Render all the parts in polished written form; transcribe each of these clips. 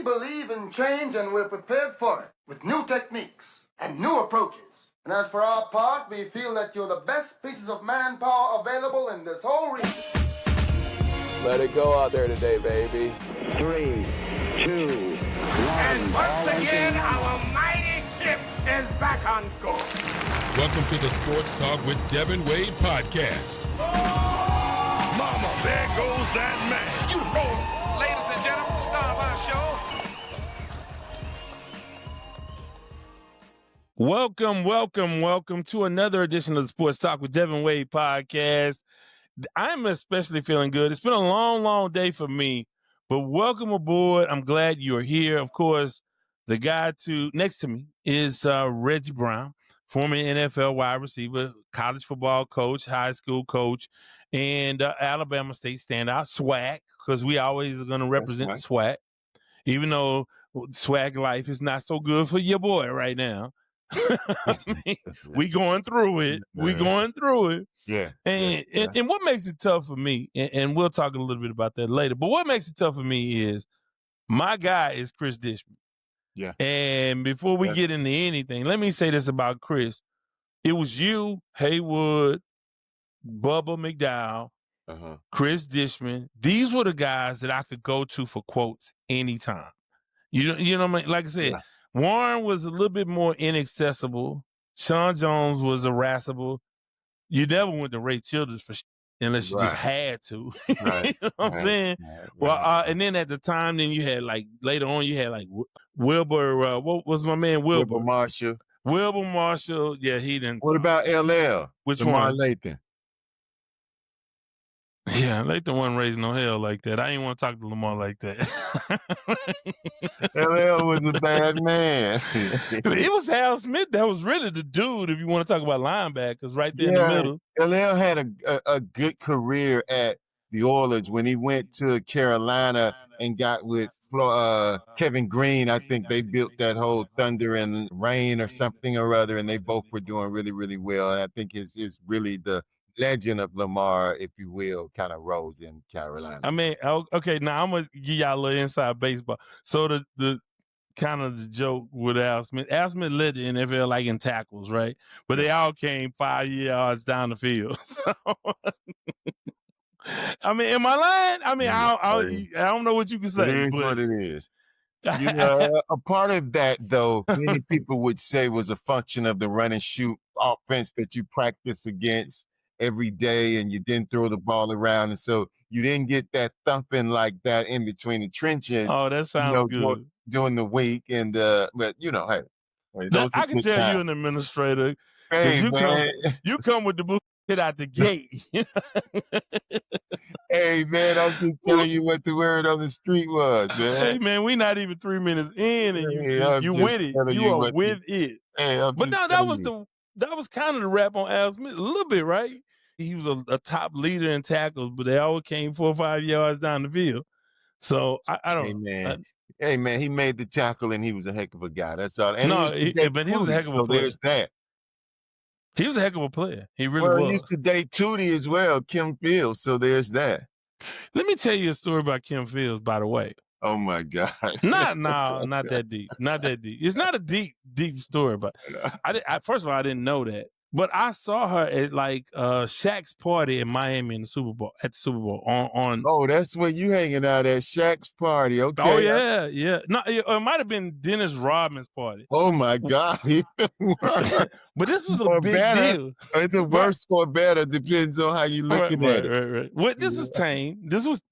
believe in change and we're prepared for it with new techniques and new approaches. And as for our part, we feel that you're the best pieces of manpower available in this whole region. Let it go out there today, baby. 3, 2, 1. And once again, our mighty ship is back on course. Welcome to the Sports Talk with Devan Wade podcast. Oh, mama, there goes that man. You the man. Ladies and gentlemen, star of our show. Welcome to another edition of the Sports Talk with Devan Wade podcast. I'm especially feeling good. It's been a long day for me, but welcome aboard. I'm glad you're here. Of course, the guy next to me is Reggie Brown, former NFL wide receiver, college football coach, high school coach, and Alabama State standout, swag, because we always are going to represent swag, even though swag life is not so good for your boy right now. I mean, we going through it. Yeah. And what makes it tough for me, and we'll talk a little bit about that later, but what makes it tough for me is my guy is Chris Dishman. Yeah. And before we get into anything, let me say this about Chris. It was you, Haywood, Bubba McDowell, Chris Dishman. These were the guys that I could go to for quotes anytime. You know what I mean? Like I said, Warren was a little bit more inaccessible. Sean Jones was irascible. You never went to Ray Childers for unless you just had to. Right. You know what I'm saying? Well, and then at the time, then you had later on, you had Wilbur. What was my man Wilbur? Wilbur Marshall. Yeah, he didn't. What about LL? Which Lamar one? Lathan. Yeah, Lathan wasn't raised no hell like that. I didn't want to talk to Lamar like that. LL was a bad man. It was Hal Smith that was really the dude, if you want to talk about linebackers, right there in the middle. LL had a good career at the Oilers. When he went to Carolina and got with Kevin Green, I think they built that whole Thunder and Rain or something or other, and they both were doing really, really well. And I think is really the legend of Lamar, if you will, kind of rose in Carolina. I mean, okay, now I'm going to give y'all a little inside baseball. So the kind of the joke with Al Smith led the NFL in tackles, right? But they all came 5 yards down the field. So, I mean, am I lying? I mean, I don't know what you can say. It is what it is. A part of that, though, many people would say was a function of the run and shoot offense that you practice against every day, and you didn't throw the ball around, and so you didn't get that thumping like that in between the trenches. Oh, that sounds good. During the week, and but hey, I can tell you an administrator. Hey, you come with the boot out the gate. Hey, man, I'm just telling you what the word on the street was, man. Hey, man, we not even 3 minutes in, and you with it. You are with it. Hey, but no, that was kind of the rap on Al Smith a little bit, right? He was a top leader in tackles, but they all came 4 or 5 yards down the field. So I don't know. Hey, man, he made the tackle, and he was a heck of a guy. That's all. And but he was a heck of a player. There's that. He was a heck of a player. He really was. He used to date Tootie as well, Kim Fields. So there's that. Let me tell you a story about Kim Fields, by the way. Oh, my God. Not that deep. Not that deep. It's not a deep story, but first of all, I didn't know that. But I saw her at Shaq's party in Miami at the Super Bowl on. Oh, that's where you hanging out at Shaq's party. Okay. Oh yeah. No, it might have been Dennis Rodman's party. Oh my God. But this was a big deal. The worse or better depends on how you looking at it. Right. Well, this was tame. This is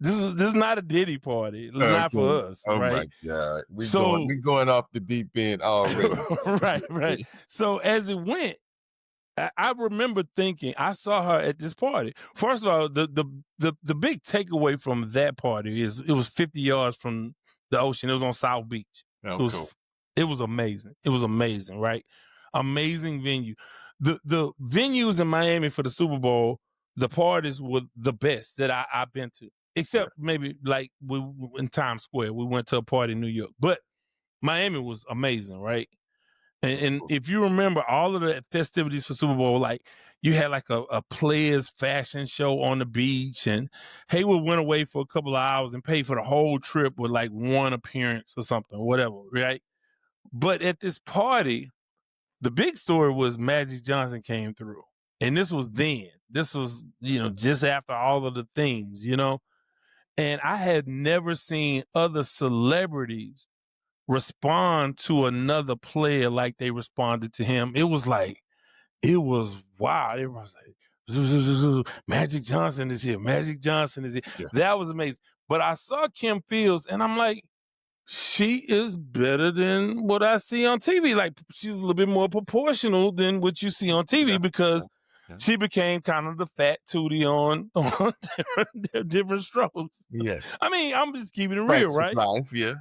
not a Diddy party. It's not for us. Oh right? My God. We going off the deep end already. Right. So as it went, I remember thinking, I saw her at this party. First of all, the big takeaway from that party is it was 50 yards from the ocean. It was on South Beach. Cool. It was amazing. It was amazing, right? Amazing venue. The venues in Miami for the Super Bowl, the parties were the best that I've been to, except maybe in Times Square. We went to a party in New York, but Miami was amazing, right? And if you remember all of the festivities for Super Bowl, you had like a players fashion show on the beach, and Hayward went away for a couple of hours and paid for the whole trip with like one appearance or something, whatever, right? But at this party, the big story was Magic Johnson came through. And this was then. This was, just after all of the things, And I had never seen other celebrities respond to another player like they responded to him. It was wow. It was like, Magic Johnson is here. Magic Johnson is here. Yeah. That was amazing. But I saw Kim Fields, and I'm like, she is better than what I see on TV. Like, she's a little bit more proportional than what you see on TV because she became kind of the fat Tootie on different strokes. Yes. I mean, I'm just keeping it real, right? Facts of life, yeah.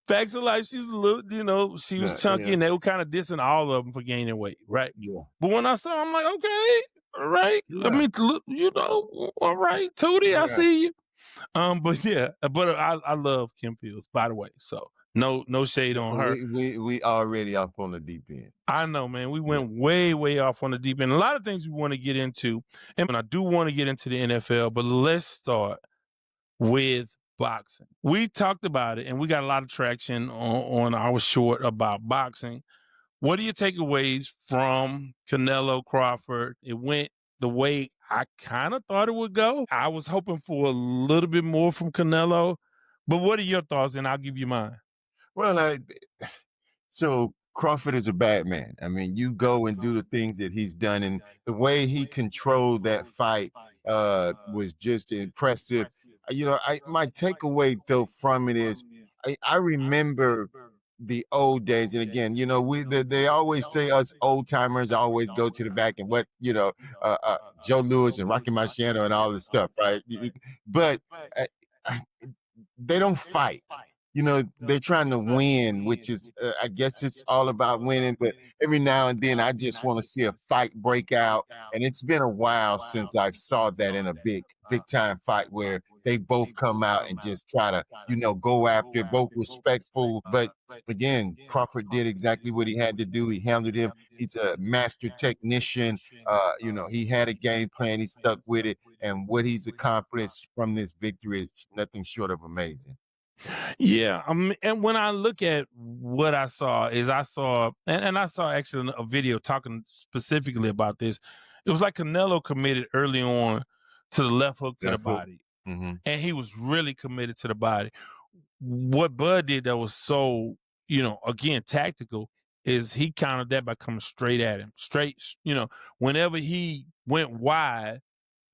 Facts of life. She's a little, she was chunky, and they were kind of dissing all of them for gaining weight, right? Yeah. But when I saw her, I'm like, okay, all right. Yeah. I mean, look, all right, Tootie, I see you. But I love Kim Fields, by the way. So no shade on her. We already off on the deep end. I know, man. We went way, way off on the deep end. A lot of things we want to get into, and I do want to get into the NFL, but let's start with boxing. We talked about it, and we got a lot of traction on our short about boxing. What are your takeaways from Canelo Crawford? It went the way I kind of thought it would go. I was hoping for a little bit more from Canelo, but what are your thoughts? And I'll give you mine. Well, so Crawford is a bad man. I mean, you go and do the things that he's done, and the way he controlled that fight was just impressive. My takeaway though from it is, I remember the old days, and again, they always say us old timers always go to the back and Joe Louis and Rocky Marciano and all this stuff, right? But they don't fight. They're trying to win, which is, I guess it's all about winning. But every now and then, I just want to see a fight break out. And it's been a while since I saw that in a big time fight where they both come out and just try to, go after it, both respectful. But again, Crawford did exactly what he had to do. He handled him. He's a master technician. He had a game plan. He stuck with it. And what he's accomplished from this victory is nothing short of amazing. Yeah, and when I look at what I saw, and I saw actually a video talking specifically about this. It was like Canelo committed early on to the left hook to the body, and he was really committed to the body. What Bud did that was so, again, tactical is he countered that by coming straight at him. Whenever he went wide,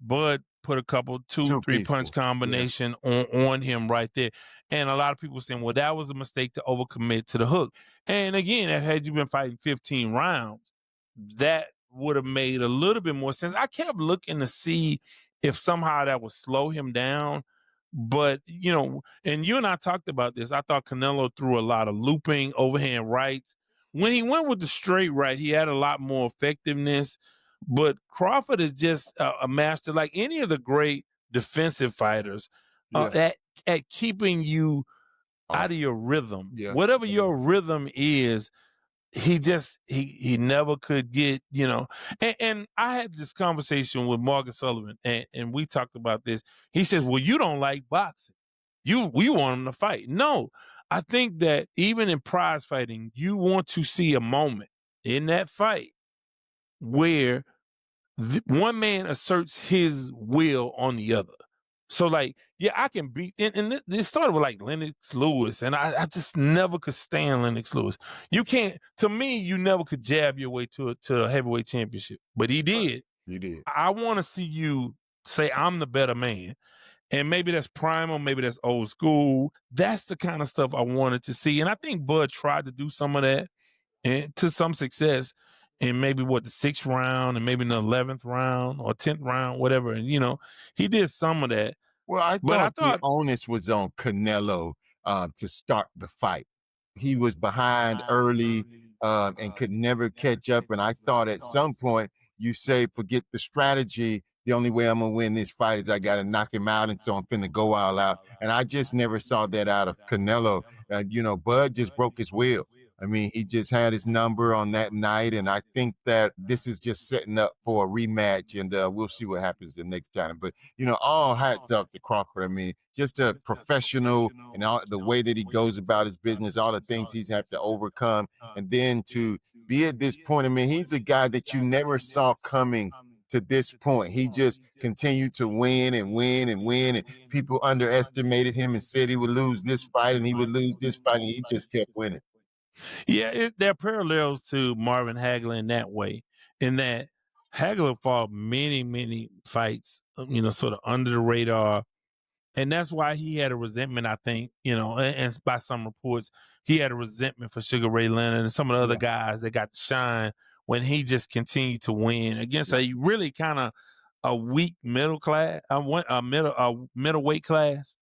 Bud put a couple, two, three punch combination on him right there. And a lot of people saying, well, that was a mistake to overcommit to the hook. And again, had you been fighting 15 rounds, that would have made a little bit more sense. I kept looking to see if somehow that would slow him down. But, and you and I talked about this. I thought Canelo threw a lot of looping, overhand rights. When he went with the straight right, he had a lot more effectiveness. But Crawford is just a master, like any of the great defensive fighters, at keeping you out of your rhythm. Yeah. Whatever your rhythm is, he never could get, And I had this conversation with Morgan Sullivan, and we talked about this. He says, well, you don't like boxing. We want him to fight. No, I think that even in prize fighting, you want to see a moment in that fight where one man asserts his will on the other. So, I can beat, and this started with Lennox Lewis, and I just never could stand Lennox Lewis. To me, you never could jab your way to a heavyweight championship, but he did. He did. I want to see you say, I'm the better man. And maybe that's primal, maybe that's old school. That's the kind of stuff I wanted to see. And I think Bud tried to do some of that, and to some success. And maybe the 6th round, and maybe in the 11th round or 10th round, whatever. And he did some of that. Well, I thought the onus was on Canelo to start the fight. He was behind early and could never catch up. And I thought at some point you say, forget the strategy. The only way I'm gonna win this fight is I got to knock him out, and so I'm finna go all out. And I just never saw that out of Canelo. Bud just broke his will. I mean, he just had his number on that night, and I think that this is just setting up for a rematch, and we'll see what happens the next time. But, all hats off to Crawford. I mean, just a professional and all the way that he goes about his business, all the things he's had to overcome, and then to be at this point. I mean, he's a guy that you never saw coming to this point. He just continued to win and win and win, and people underestimated him and said he would lose this fight and he would lose this fight, and he just kept winning. Yeah, there are parallels to Marvin Hagler in that way, in that Hagler fought many, many fights, sort of under the radar. And that's why he had a resentment, I think, and by some reports, he had a resentment for Sugar Ray Leonard and some of the other guys that got to shine when he just continued to win against a really kind of a weak middle class, a middleweight class.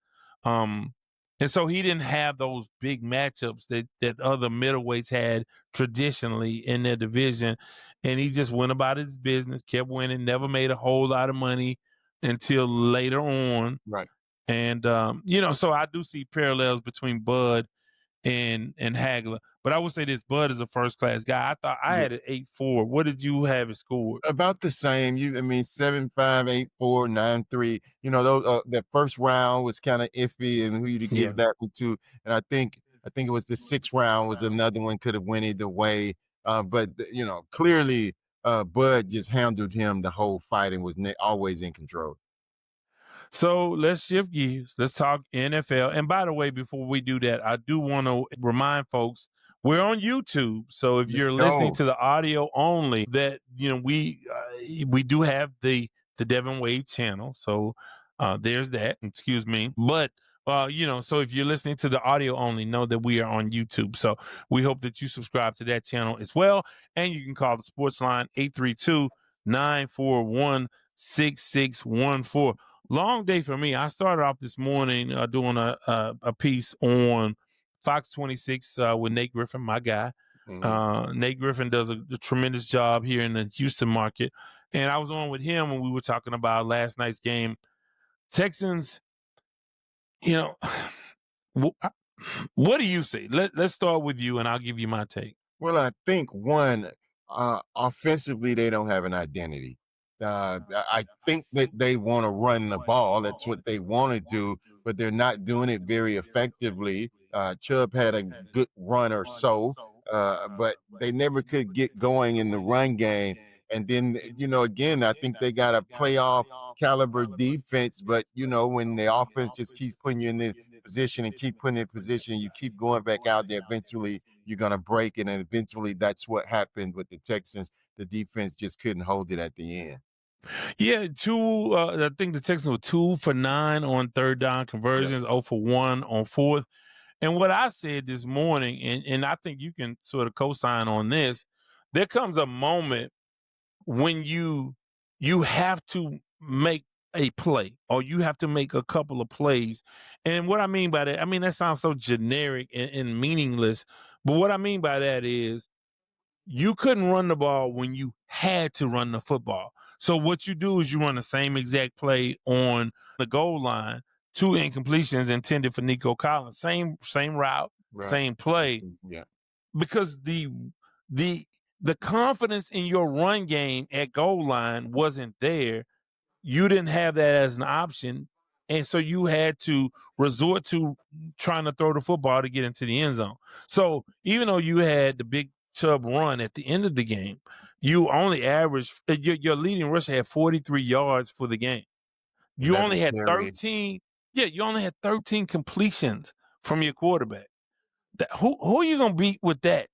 And so he didn't have those big matchups that other middleweights had traditionally in their division. And he just went about his business, kept winning, never made a whole lot of money until later on. Right. And, so I do see parallels between Bud and Hagler. But I would say this, Bud is a first-class guy. I thought I had it 8-4. What did you have it scored? About the same. 7-5, 8-4, 9-3. Those that first round was kind of iffy, and who you to give that one to. And I think it was the sixth round was another one, could have went either way. But clearly, Bud just handled him the whole fight and was always in control. So let's shift gears. Let's talk NFL. And by the way, before we do that, I do want to remind folks we're on YouTube. So if you're listening to the audio only, that we do have the Devin Wade channel. So there's that. Excuse me. But so if you're listening to the audio only, know that we are on YouTube. So we hope that you subscribe to that channel as well. And you can call the sports line 832-941-6614. Long day for me. I started off this morning doing a piece on Fox 26 with Nate Griffin, my guy. Mm-hmm. Nate Griffin does a tremendous job here in the Houston market. And I was on with him and we were talking about last night's game. Texans, what do you say? Let's start with you and I'll give you my take. Well, I think offensively, they don't have an identity. I think that they want to run the ball. That's what they want to do, but they're not doing it very effectively. Chubb had a good run or so, but they never could get going in the run game. And then, again, I think they got a playoff caliber defense, but, when the offense just keeps putting you in the position and keep putting in position, you keep going back out there, eventually you're going to break it. And eventually that's what happened with the Texans. The defense just couldn't hold it at the end. Yeah, I think the Texans were 2 for 9 on third down conversions, 0 for 1 on fourth. And what I said this morning, and I think you can sort of co-sign on this, there comes a moment when you have to make a play or you have to make a couple of plays. And what I mean by that, that sounds so generic and meaningless. But what I mean by that is you couldn't run the ball when you had to run the football. So what you do is you run the same exact play on the goal line, 2 incompletions intended for Nico Collins. Same route, same play. Yeah. Because the confidence in your run game at goal line wasn't there. You didn't have that as an option. And so you had to resort to trying to throw the football to get into the end zone. So even though you had the big Chubb run at the end of the game, you only averaged your leading rusher had 43 yards for the game. You only had 13. Yeah, you only had 13 completions from your quarterback. Who are you gonna beat with that?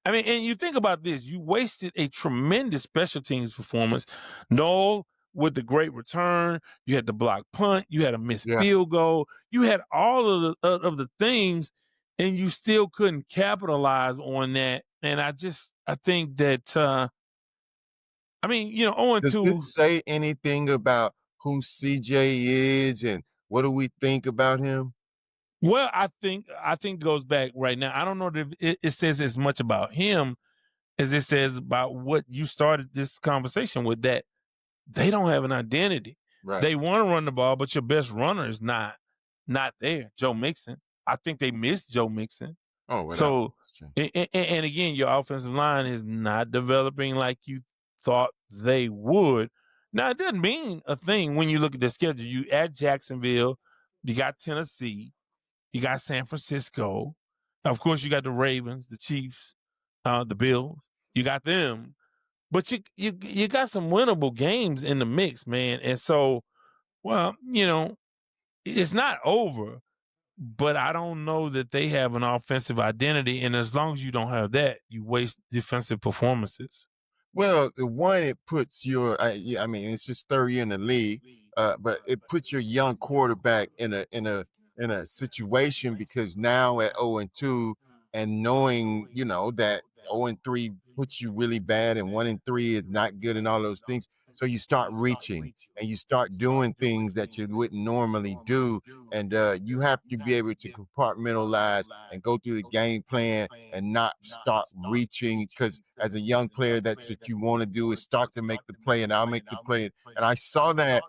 And you think about this, you wasted a tremendous special teams performance. Noel with the great return, you had the block punt, you had a missed field goal, you had all of the things, and you still couldn't capitalize on that. And I think that, 0-2. Does this say anything about who CJ is and what do we think about him? Well, I think it goes back right now. I don't know that it says as much about him as it says about what you started this conversation with, that they don't have an identity. Right. They want to run the ball, but your best runner is not there. Joe Mixon. I think they missed Joe Mixon. Oh, without So, question. and again, your offensive line is not developing like you thought they would. Now, it doesn't mean a thing when you look at the schedule. You at Jacksonville, you got Tennessee, you got San Francisco. Of course, you got the Ravens, the Chiefs, the Bills. You got them, but you got some winnable games in the mix, man. And so, well, it's not over, but I don't know that they have an offensive identity. And as long as you don't have that, you waste defensive performances. Well, the one it puts I mean, it's just third year in the league, but it puts your young quarterback in a situation because now at 0-2 and knowing that 0-3 puts you really bad and 1-3 is not good and all those things. So you start reaching and you start doing things that you wouldn't normally do, and you have to be able to compartmentalize and go through the game plan and not start reaching, because as a young player, that's what you want to do is start to make the play, and I'll make the play. And I saw that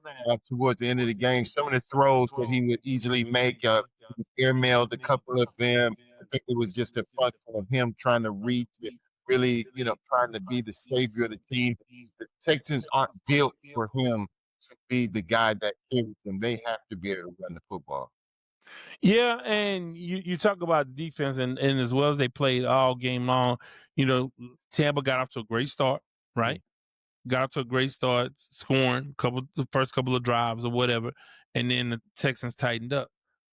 towards the end of the game. Some of the throws that he would easily make, he airmailed a couple of them. I think it was just a function of him trying to reach and really, trying to be the savior of the team. The Texans aren't built for him to be the guy that carries them. They have to be able to run the football. Yeah, and you talk about defense, and as well as they played all game long, Tampa got off to a great start, right? Got off to a great start, scoring the first couple of drives or whatever, and then the Texans tightened up.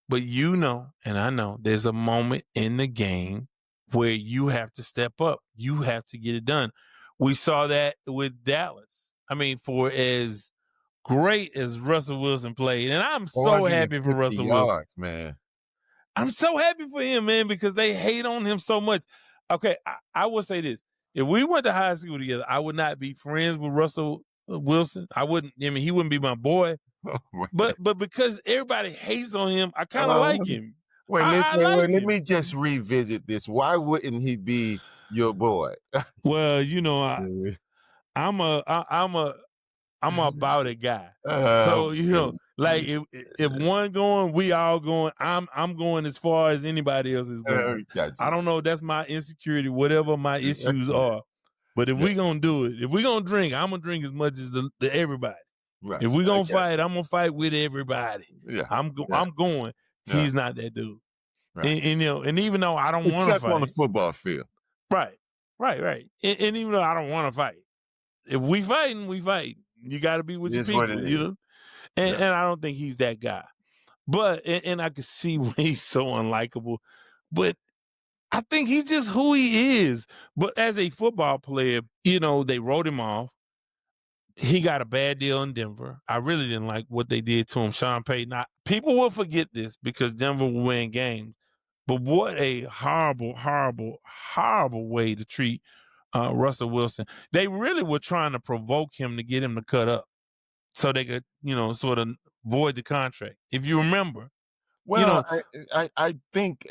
But and I know, there's a moment in the game where you have to step up. You have to get it done. We saw that with Dallas. I mean, for as great as Russell Wilson played, and I'm so happy for Russell Wilson, man. I'm so happy for him, man, because they hate on him so much. Okay, I will say this. If we went to high school together, I would not be friends with Russell Wilson. I wouldn't. I mean, he wouldn't be my boy. But because everybody hates on him, I kind of like him. Let me just revisit this. Why wouldn't he be your boy? Well, I'm a about it guy. So like if one going, we all going. I'm going as far as anybody else is going. I don't know. That's my insecurity, whatever my issues are. But if we gonna do it, if we gonna drink, I'm gonna drink as much as the everybody. Right. If we gonna fight, I'm gonna fight with everybody. Yeah. I'm going. Yeah. He's not that dude. Right. And even though I don't want to fight, except on the football field. Right. And even though I don't want to fight, if we fighting, we fight. You got to be with your people, And I don't think he's that guy. But and I can see why he's so unlikable. But I think he's just who he is. But as a football player, they wrote him off. He got a bad deal in Denver. I really didn't like what they did to him, Sean Payton. People will forget this because Denver will win games. But what a horrible, horrible, horrible way to treat Russell Wilson. They really were trying to provoke him to get him to cut up so they could, sort of void the contract. If you remember. Well, I think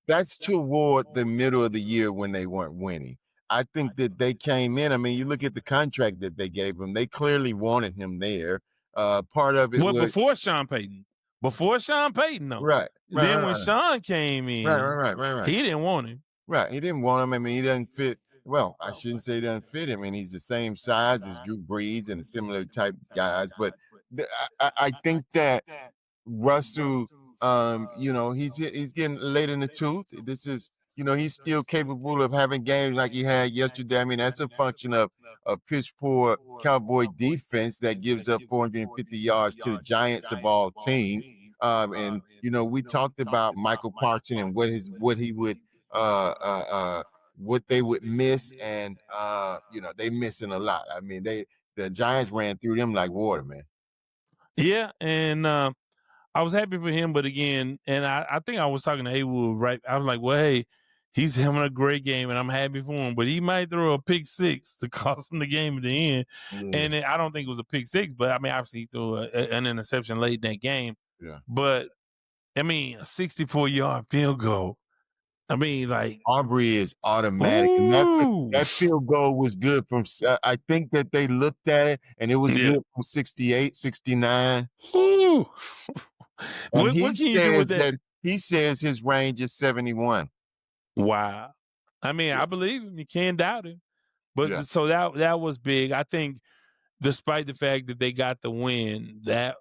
that's toward the middle of the year when they weren't winning. I think that they came in. I mean, you look at the contract that they gave him. They clearly wanted him there. Part of it was before Sean Payton. Before Sean Payton, though. Right. Then when Sean came in, right. He didn't want him. Right. He didn't want him. I mean, he doesn't fit. Well, I shouldn't say he doesn't fit him. I mean, he's the same size as Drew Brees and a similar type of guys. But I think that Russell, he's getting late in the tooth. This is, he's still capable of having games like he had yesterday. I mean, that's a function of a piss-poor Cowboy defense that gives up 450 yards to the Giants of all team. And we talked about Michael Parsons and what they would miss, and they missing a lot. I mean, the Giants ran through them like water, man. Yeah, and I was happy for him, but again, and I think I was talking to Haywood, right? I was like, well, hey, he's having a great game, and I'm happy for him, but he might throw a pick six to cost him the game at the end. Mm. And I don't think it was a pick six, but I mean, obviously he threw an interception late in that game. Yeah. But I mean, a 64-yard field goal. I mean, like Aubrey is automatic, and that field goal was good from. I think that they looked at it, and it was good from 68, 69. Ooh. What can you do with that? He says his range is 71. Wow. I mean, Yeah. I believe him. You can't doubt him. But Yeah. so that was big. I think, despite the fact that they got the win, that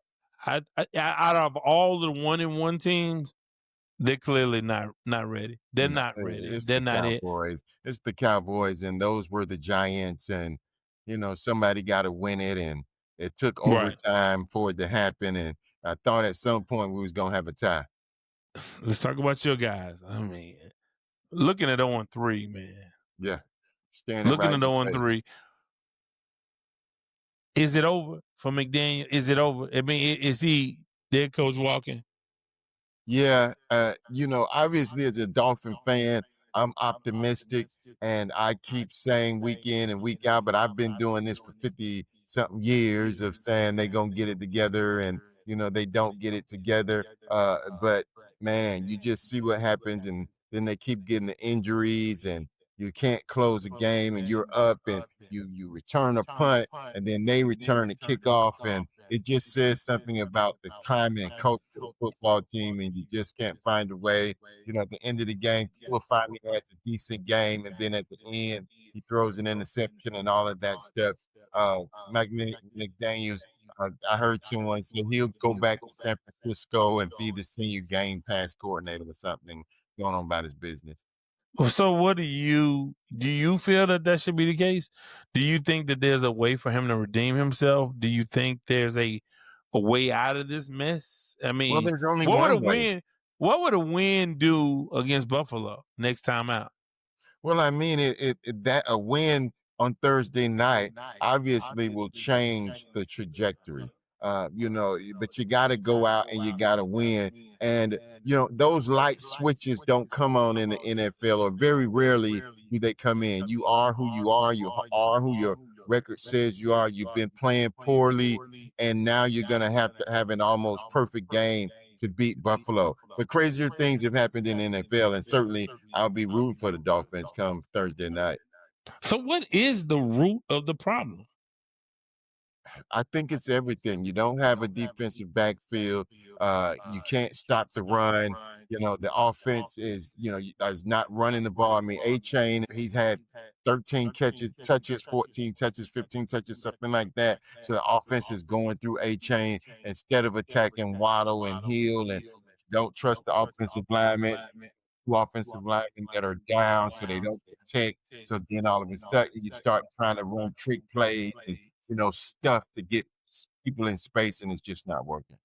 out of all the 1-1 teams, they're clearly not ready. They're No, not ready. it's They're the not it. Cowboys. It's the Cowboys, and those were the Giants, and somebody got to win it, and it took Right. overtime for it to happen, and I thought at some point we was gonna have a tie. Let's talk about your guys. I mean, looking at 0-3, man. Yeah, standing Looking right at in your face. 0-3. Is it over for McDaniel? Is it over? I mean, is he dead coach walking? Yeah, obviously as a Dolphin fan, I'm optimistic and I keep saying week in and week out, but I've been doing this for 50 something years of saying they're going to get it together and, they don't get it together. But man, you just see what happens and then they keep getting the injuries and you can't close a game and you're up and you return a punt and then they return a kickoff and it just says something about the climate and culture of the football team, and you just can't find a way. At the end of the game, Tua finally has a decent game, and then at the end, he throws an interception and all of that stuff. McDaniels, I heard someone say he'll go back to San Francisco and be the senior game pass coordinator or something, going on about his business. So what do you feel that should be the case? Do you think that there's a way for him to redeem himself? Do you think there's a way out of this mess? I Well, mean, there's only one way. What would a win do against Buffalo next time out? Well, I mean, that a win on Thursday night obviously will change the trajectory. But you got to go out and you got to win. And those light switches don't come on in the NFL, or very rarely do they come in. You are who you are. You are who your record says you are. You've been playing poorly, and now you're gonna have to have an almost perfect game to beat Buffalo. But crazier things have happened in the NFL, and certainly I'll be rooting for the Dolphins come Thursday night. So what is the root of the problem? I think it's everything. You don't have a defensive backfield. You can't stop the run. The offense is not running the ball. I mean, A-Chain, he's had 13 touches, 14 touches, 15 touches, something like that. So the offense is going through A-Chain instead of attacking Waddle and Hill, and don't trust the offensive linemen. Two offensive linemen that are down so they don't protect. So then all of a sudden you start trying to run trick plays and stuff to get people in space, and it's just not working.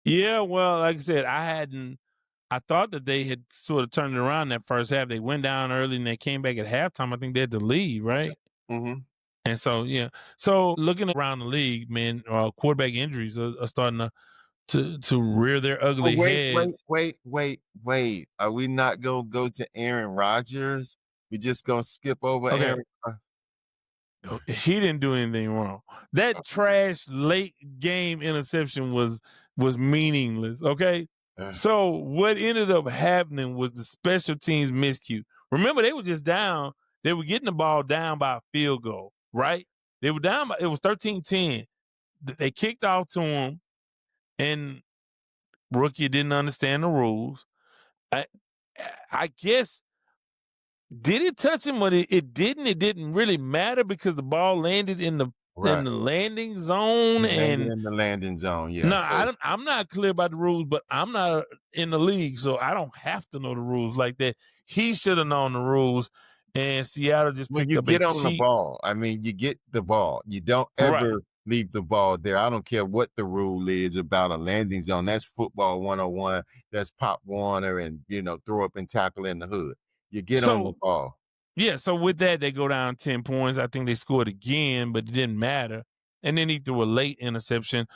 Yeah, well, like I said, I thought that they had sort of turned it around that first half. They went down early and they came back at halftime. I think they had to leave, right? Mm-hmm. And so, yeah. So looking around the league, man, quarterback injuries are starting to rear their ugly heads. Wait. Are we not going to go to Aaron Rodgers? We just going to skip over Okay. Aaron? He didn't do anything wrong. That trash late game interception was meaningless. Okay. So what ended up happening was the special teams miscue. Remember, they were just down. They were getting the ball down by a field goal, right? They were down by, it was 13-10. They kicked off to him, and rookie didn't understand the rules. I guess, did it touch him, but it didn't? It didn't really matter because the ball landed in the landing zone. In the landing zone, yeah. No, I'm not clear about the rules, but I'm not in the league, so I don't have to know the rules like that. He should have known the rules, and Seattle just picked up a cheat. You get on the ball. I mean, you get the ball. You don't ever leave the ball there. I don't care what the rule is about a landing zone. That's football 101. That's Pop Warner and, throw up and tackle in the hood. You get on the ball. Yeah, so with that, they go down 10 points. I think they scored again, but it didn't matter. And then he threw a late interception.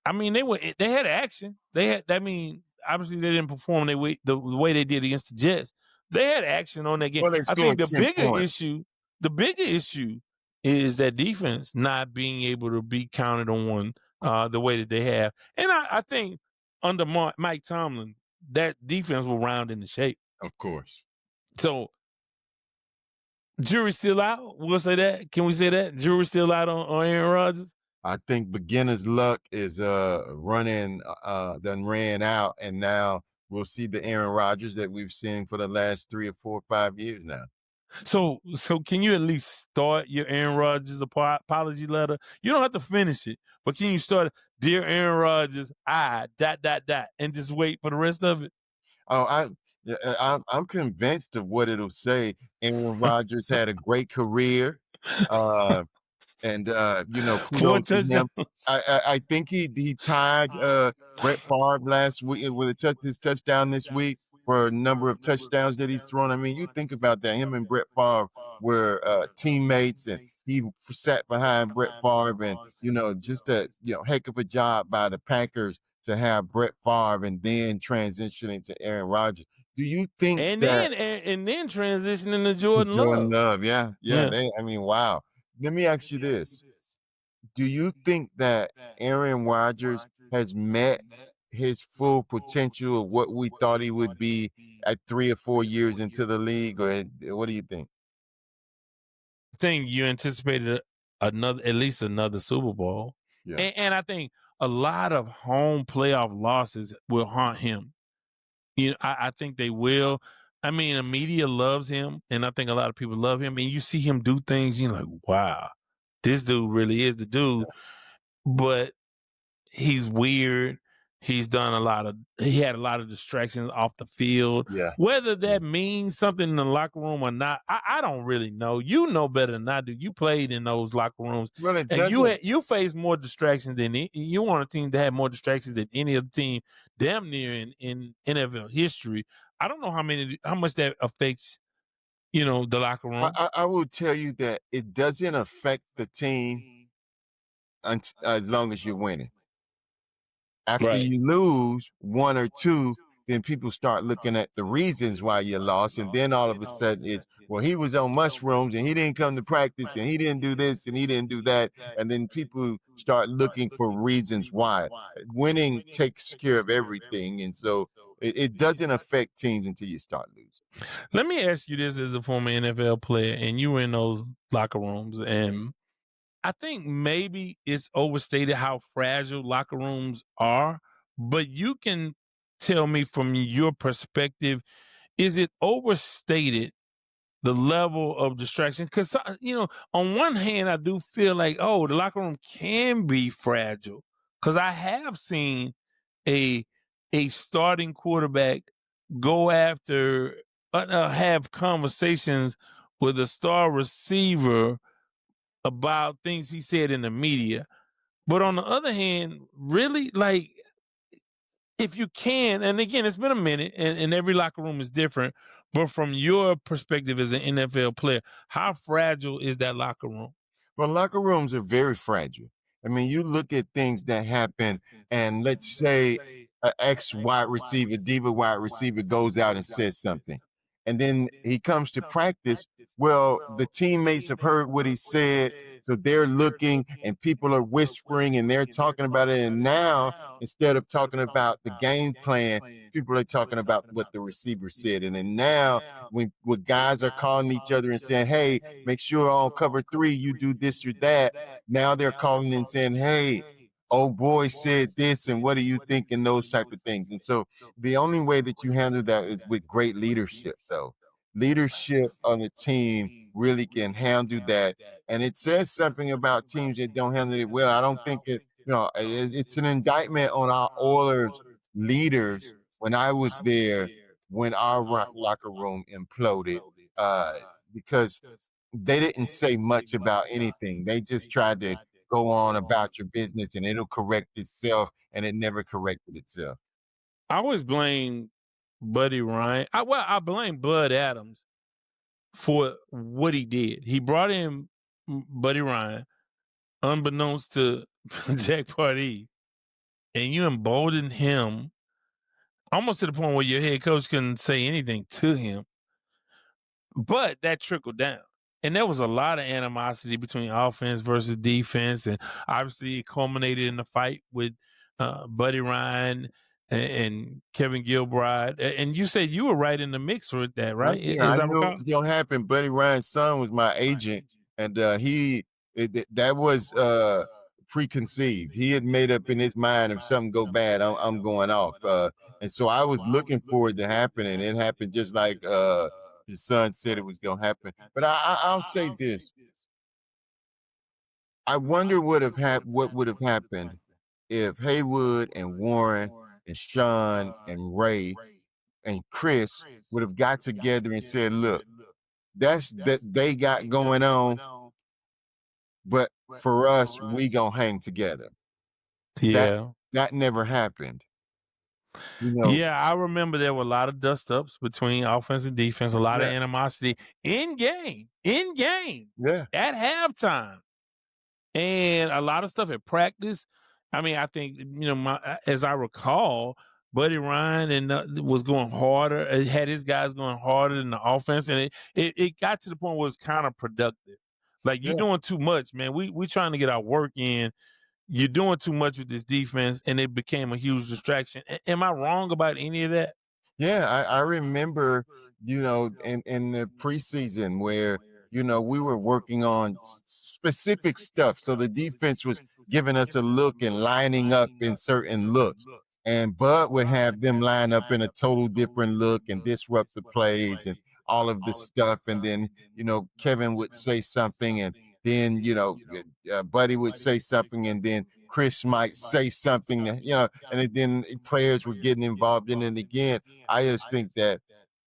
I mean, they had action. Obviously they didn't perform the way they did against the Jets. They had action on that game. Well, I think the bigger issue is that defense not being able to be counted on the way that they have. And I think under Mike Tomlin, that defense will round into shape. Of course. So, jury's still out. We'll say that. Can we say that? Jury's still out on Aaron Rodgers? I think beginner's luck is running done ran out, and now we'll see the Aaron Rodgers that we've seen for the last 3 or 4 or 5 years now. So can you at least start your Aaron Rodgers apology letter? You don't have to finish it, but can you start, "Dear Aaron Rodgers, and just wait for the rest of it?" Oh, I'm convinced of what it'll say. Aaron Rodgers had a great career. And Four kudos to him. touchdowns. I think he tied Brett Favre last week with his touchdown this week for a number of touchdowns that he's thrown. I mean, you think about that. Him and Brett Favre were teammates, and he sat behind Brett Favre, and just a heck of a job by the Packers to have Brett Favre and then transitioning to Aaron Rodgers. Do you think And that then transitioning to Jordan Jordan Love. Love? Yeah. Wow. Let me ask you this. Do you think that Aaron Rodgers has met his full potential of what we thought he would be at 3 or 4 years into the league, or what do you think? I think you anticipated at least another Super Bowl. Yeah. And I think a lot of home playoff losses will haunt him. I think they will. I mean, the media loves him, and I think a lot of people love him. And you see him do things, you're like, wow, this dude really is the dude. But he's weird. He had a lot of distractions off the field. Yeah. Whether that means something in the locker room or not, I don't really know. You know better than I do. You played in those locker rooms. Well, it And doesn't. you face more distractions than you want a team to have more distractions than any other team damn near in NFL history. I don't know how much that affects, the locker room. I will tell you that it doesn't affect the team as long as you're winning. After Right. you lose 1 or 2, then people start looking at the reasons why you lost, and then all of a sudden it's, well, he was on mushrooms and he didn't come to practice and he didn't do this and he didn't do that, and then people start looking for reasons why. Winning takes care of everything, and so it doesn't affect teams until you start losing. Let me ask you this as a former NFL player, and you were in those locker rooms, and I think maybe it's overstated how fragile locker rooms are, but you can tell me from your perspective, is it overstated the level of distraction? Because, on one hand, I do feel like, the locker room can be fragile, because I have seen a starting quarterback go after, have conversations with a star receiver about things he said in the media. But on the other hand, really, like, if you can, and again, it's been a minute, and every locker room is different, but from your perspective as an NFL player, how fragile is that locker room? Well, locker rooms are very fragile. I mean, you look at things that happen, and let's say an ex wide receiver, diva wide receiver goes out and says something, and then he comes to practice. Well, the teammates have heard what he said, so they're looking, and people are whispering, and they're talking about it. And now, instead of talking about the game plan, people are talking about what the receiver said. And then now, when guys are calling each other and saying, "Hey, make sure on cover 3 you do this or that," now they're calling and saying, "Hey, old boy said this, and what do you think?" And those type of things. And so the only way that you handle that is with great leadership, though. Leadership on the team really can handle that. And it says something about teams that don't handle it well. I don't think it's an indictment on our Oilers leaders when I was there, when our locker room imploded, because they didn't say much about anything. They just tried to go on about your business and it'll correct itself, and it never corrected itself. I always blame Buddy Ryan. I blame Bud Adams for what he did. He brought in Buddy Ryan, unbeknownst to Jack Pardee, and you emboldened him almost to the point where your head coach couldn't say anything to him. But that trickled down. And there was a lot of animosity between offense versus defense. And obviously it culminated in the fight with Buddy Ryan and Kevin Gilbride. And you said you were right in the mix with that, right? Yeah, I knew it was going to happen. Buddy Ryan's son was my agent, and that was preconceived. He had made up in his mind if something go bad, I'm going off. And so I was looking for it to happen, and it happened just like his son said it was going to happen. But I'll say this: I wonder what would have happened if Haywood and Warren and Sean and Ray and Chris would have got together and said, "Look, that's that they got going on, but for us, we gonna hang together." Yeah. That never happened. You know, Yeah, I remember there were a lot of dust ups between offense and defense, a lot of Yeah. animosity in game, yeah, at halftime, and a lot of stuff at practice. I mean, I think as I recall, Buddy Ryan was going harder. Had his guys going harder than the offense, and it got to the point where it was kind of productive. Like you're Yeah. doing too much, man. We trying to get our work in. You're doing too much with this defense, and it became a huge distraction. Am I wrong about any of that? Yeah, I remember, in the preseason where, we were working on specific stuff. So the defense was giving us a look and lining up in certain looks. And Bud would have them line up in a total different look and disrupt the plays and all of this stuff. And then, Kevin would say something, and then, Buddy would say something, and then Chris might say something, and then players were getting involved in it again. I just think that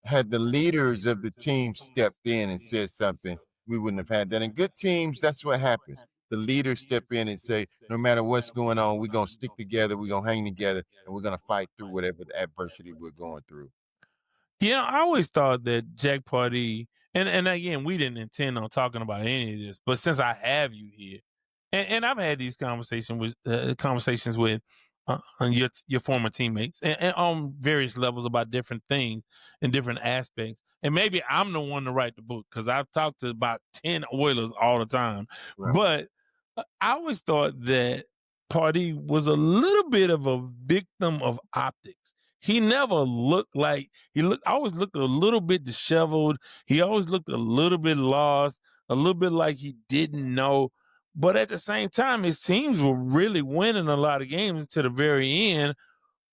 had the leaders of the team stepped in and said something, we wouldn't have had that. And good teams, that's what happens. The leaders step in and say, no matter what's going on, we're going to stick together, we're going to hang together, and we're going to fight through whatever the adversity we're going through. I always thought that Jack Pardee, and again, we didn't intend on talking about any of this, but since I have you here, and I've had these conversations with on your former teammates and on various levels about different things and different aspects, and maybe I'm the one to write the book because I've talked to about 10 Oilers all the time, Right. but I always thought that Pardee was a little bit of a victim of optics. He never looked like always looked a little bit disheveled. He always looked a little bit lost, a little bit like he didn't know. But at the same time, his teams were really winning a lot of games to the very end.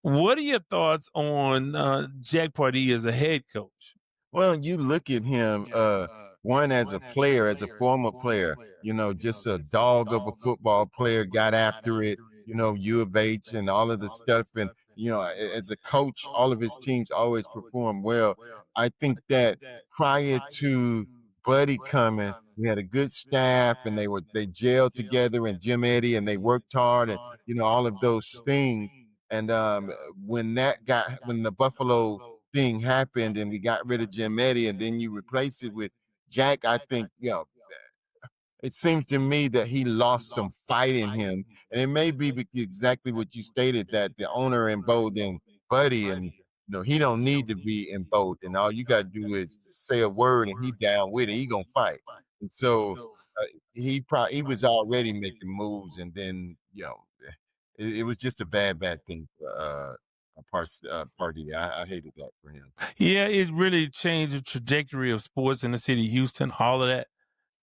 What are your thoughts on Jack Pardee as a head coach? Well, you look at him, one as a player, as a former player, just a dog of a football player, got after it, U of H and all of the stuff. And, as a coach, all of his teams always perform well. I think that prior to Buddy coming, we had a good staff, and they gelled together, and Jim Eddy, and they worked hard, and, all of those things. And when the Buffalo thing happened and we got rid of Jim Eddy, and then you replace it with Jack, I think, it seems to me that he lost some fight in him. And it may be exactly what you stated, that the owner emboldened Buddy, and, he don't need to be emboldened. All you got to do is say a word and he down with it. He going to fight. And so he was already making moves, and then, it was just a bad thing for Pardee. I hated that for him. Yeah, it really changed the trajectory of sports in the city of Houston, all of that.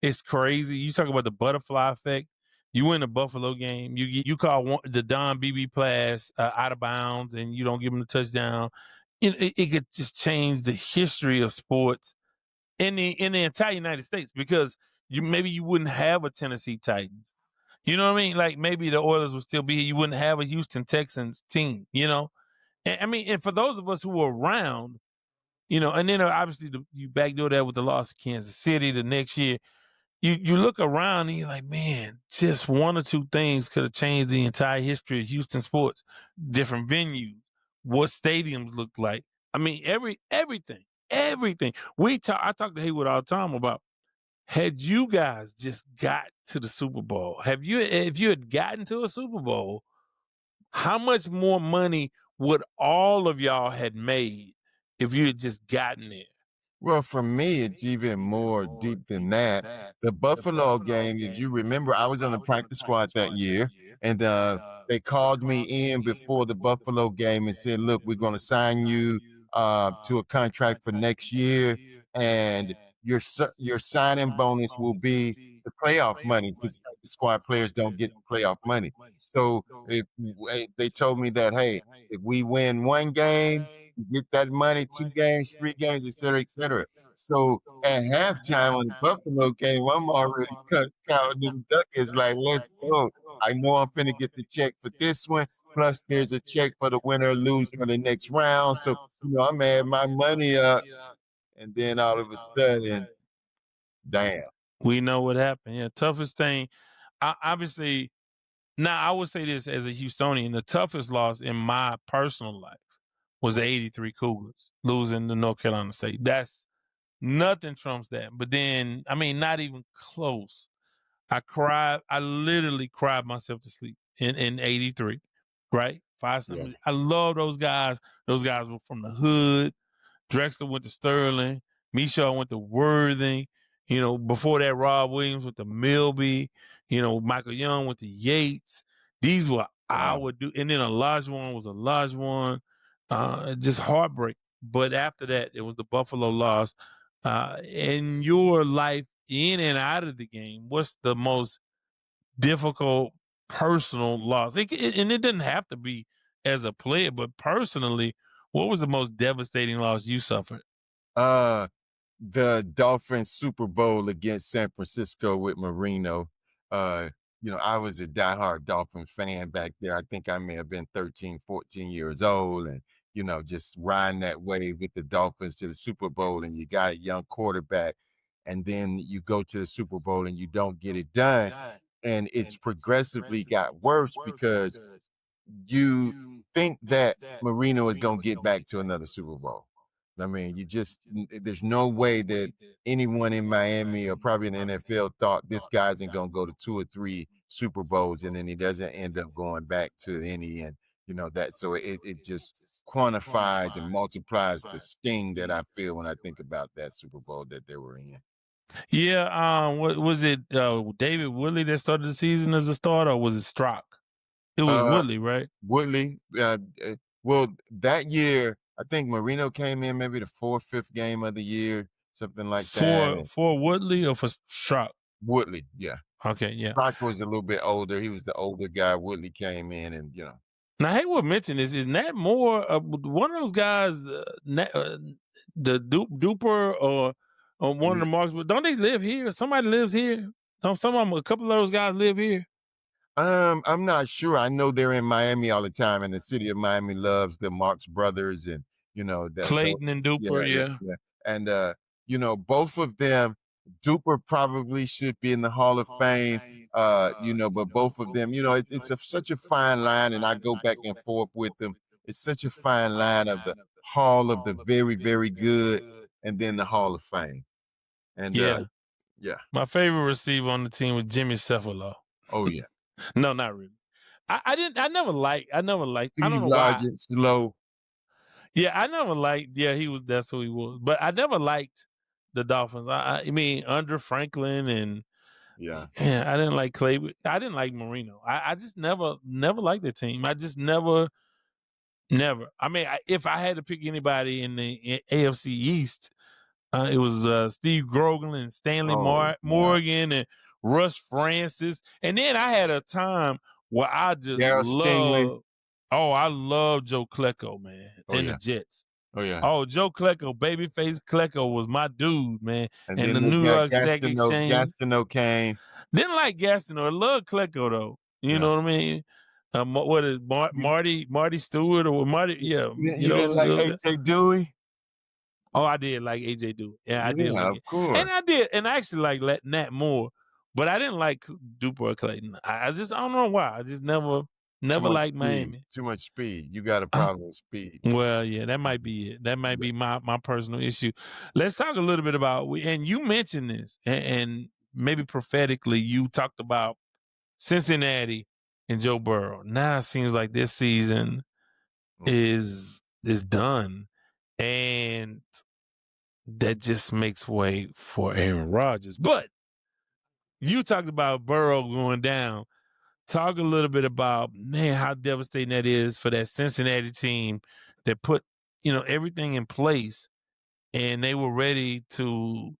It's crazy. You talk about the butterfly effect. You win a Buffalo game. You call the Don BB pass out of bounds, and you don't give him the touchdown. It could just change the history of sports in the entire United States, because maybe you wouldn't have a Tennessee Titans. You know what I mean? Like maybe the Oilers would still be here. You wouldn't have a Houston Texans team. And for those of us who were around, and then obviously you backdoor that with the loss of Kansas City the next year. You look around and you're like, man, just one or two things could have changed the entire history of Houston sports. Different venues, what stadiums looked like. I mean, everything. I talk to Haywood all the time about, had you guys just got to the Super Bowl, if you had gotten to a Super Bowl, how much more money would all of y'all had made if you had just gotten there? Well, for me, it's even more deep than that. The Buffalo game, if you remember, I was on the practice squad that year, and they called me in before the Buffalo game and said, look, we're going to sign you to a contract for next year, and your signing bonus will be the playoff money. squad players don't get playoff money. So if they told me that, hey, if we win one game, you get that money, 2 games, 3 games, et cetera, et cetera. So at halftime on the Buffalo game, I'm already counting them ducats like, let's go. I know I'm finna get the check for this one. Plus, there's a check for the winner or lose for the next round. So, I'm adding my money up. And then all of a sudden, damn. We know what happened. Yeah, toughest thing. Obviously, now I would say this as a Houstonian: the toughest loss in my personal life was the '83 Cougars losing to North Carolina State. That's nothing trumps that. But then, I mean, not even close. I cried. I literally cried myself to sleep in '83. Right, Yeah. I love those guys. Those guys were from the hood. Drexler went to Sterling. Michaud went to Worthing. Before that, Rob Williams went to Milby. Michael Young went to Yates. These were our do, and then Olajuwon was Olajuwon. Just heartbreak. But after that, it was the Buffalo loss. In your life, in and out of the game, what's the most difficult personal loss? And it didn't have to be as a player, but personally, what was the most devastating loss you suffered? The Dolphins Super Bowl against San Francisco with Marino. I was a diehard Dolphins fan back there. I think I may have been 13, 14 years old, and just riding that wave with the Dolphins to the Super Bowl, and you got a young quarterback, and then you go to the Super Bowl and you don't get it done. And it's progressively got worse because you think that Marino is going to get back to another Super Bowl. I mean, there's no way that anyone in Miami or probably in the NFL thought this guy isn't going to go to 2 or 3 Super Bowls, and then he doesn't end up going back to any. And, so it just quantifies and multiplies the sting that I feel when I think about that Super Bowl that they were in. Yeah, what was it? David Woodley that started the season as a starter, or was it Strock? It was Woodley, right? Woodley. Well, that year, I think Marino came in maybe the 4th, 5th game of the year, something like that. For Woodley or for Strock? Woodley, yeah. Okay, yeah. Strock was a little bit older. He was the older guy. Woodley came in, and Now, Haywood mentioned this. Is Nat Moore one of those guys, the Duper or one of the marks? But don't they live here? Somebody lives here. Don't a couple of those guys live here? I'm not sure. I know they're in Miami all the time, and the city of Miami loves the Marx brothers, and that Clayton and Duper, yeah. And both of them, Duper probably should be in the Hall of Fame. But both of them, it's such a fine line, and I go back and forth with them. It's such a fine line of the Hall of the very, very good, and then the Hall of Fame. And yeah. My favorite receiver on the team was Jimmy Cephalo. Oh yeah. No, not really. I never liked. I don't know why. Slow. Yeah, I never liked. Yeah, that's who he was. But I never liked the Dolphins. I mean, under Franklin and yeah, I didn't like Clay. I didn't like Marino. I just never liked the team. I just never. I mean, if I had to pick anybody in the AFC East, it was Steve Grogan and Stanley Morgan and Russ Francis. And then I had a time where I just loved. Oh, I love Joe Klecko, man, and the Jets. Oh yeah. Oh, Joe Klecko, babyface Klecko was my dude, man. And the New York Stock Exchange. Gastineau came. Didn't like Gastineau. I love Klecko though. You know what I mean? What is Marty Stewart or Marty? Yeah. You didn't like AJ Dewey? Oh, I did like AJ Dewey. Yeah, I did like it. Of course. And I did, and I actually like Nat Moore, but I didn't like Duper or Clayton. I don't know why. I just never liked Miami. Too much speed. You got a problem with speed. Well, yeah, that might be it. That might be my personal issue. Let's talk a little bit about, and you mentioned this, and maybe prophetically, you talked about Cincinnati and Joe Burrow. Now it seems like this season is done, and that just makes way for Aaron Rodgers. But you talked about Burrow going down. Talk a little bit about, man, how devastating that is for that Cincinnati team that put, everything in place, and they were ready to,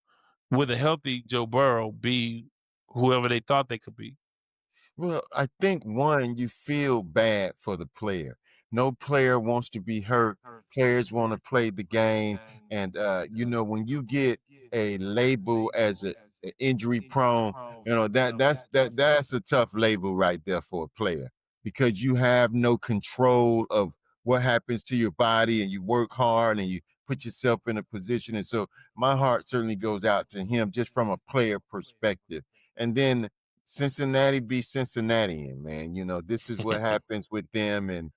with a healthy Joe Burrow, be whoever they thought they could be. Well, I think one, you feel bad for the player. No player wants to be hurt. Players want to play the game. And when you get a label as a injury prone, that's a tough label right there for a player because you have no control of what happens to your body and you work hard and you put yourself in a position. And so my heart certainly goes out to him just from a player perspective. And then Cincinnati be Cincinnati, man. This is what happens with them, and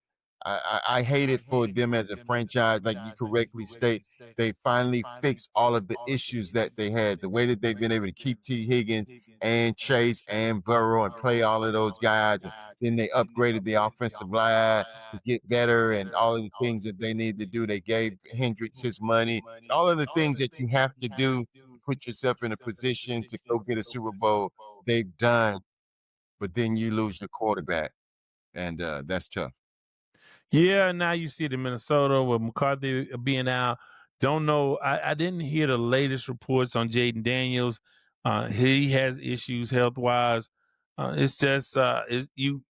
I hate it for them as a franchise. Like you correctly state, they finally fixed all of the issues that they had. The way that they've been able to keep T. Higgins and Chase and Burrow and play all of those guys, and then they upgraded the offensive line to get better, and all of the things that they need to do. They gave Hendricks his money. All of the things that you have to do to put yourself in a position to go get a Super Bowl they've done, but then you lose the quarterback, and that's tough. Yeah, now you see it in Minnesota with McCarthy being out. Don't know. I didn't hear the latest reports on Jaden Daniels. He has issues health wise. It's just you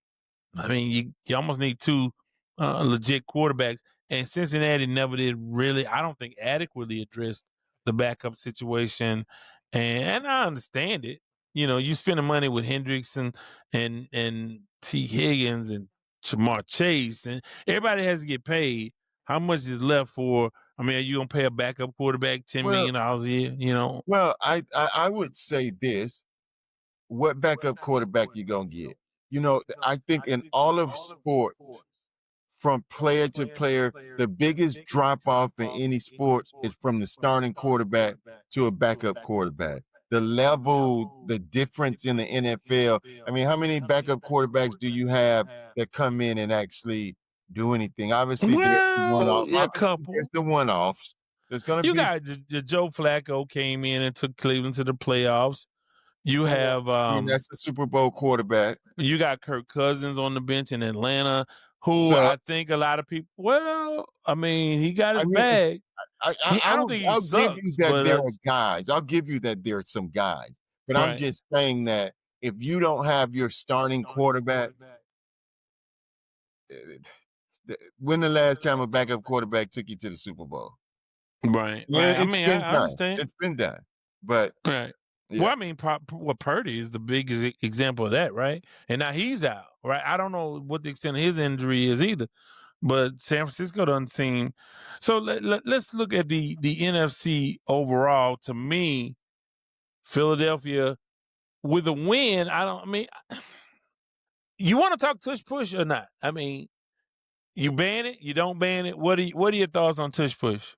almost need two legit quarterbacks, and Cincinnati never did really. I don't think adequately addressed the backup situation, and I understand it. You spending money with Hendricks and T. Higgins and Jamar Chase, and everybody has to get paid. How much is left for? I mean, are you gonna pay a backup quarterback $10 Well, million a year? well, I would say this: what backup quarterback you gonna get? I think in all of sport, from player to player, the biggest drop off in any sports is from the starting quarterback to a backup quarterback. The level, the difference in the NFL. I mean, how many backup quarterbacks do you have that come in and actually do anything? Obviously, there's the Well, one-off. yeah, a Obviously, there's couple. the one-offs. There's going to You be got the Joe Flacco came in and took Cleveland to the playoffs. You well, have I mean, that's a Super Bowl quarterback. you got Kirk Cousins on the bench in Atlanta, who So, I think a lot of people. Well, I mean, he got I his mean, bag. I, I, I I don't will, think he I'll give you sucks, that but there are guys. I'll give you that there are some guys. But I'm right, just saying that if you don't have your starting quarterback, eh, when the last time a backup quarterback took you to the Super Bowl? right, Yeah, right. I it's mean, been I done. understand. It's been done. But Right. Well, yeah. I mean, Purdy is the biggest example of that, right? And now he's out, right? I don't know what the extent of his injury is either, but San Francisco doesn't seem. So let's look at the NFC overall. To me, Philadelphia with a win. I mean, you want to talk tush push or not? I mean, you ban it, you don't ban it. What are your thoughts on tush push?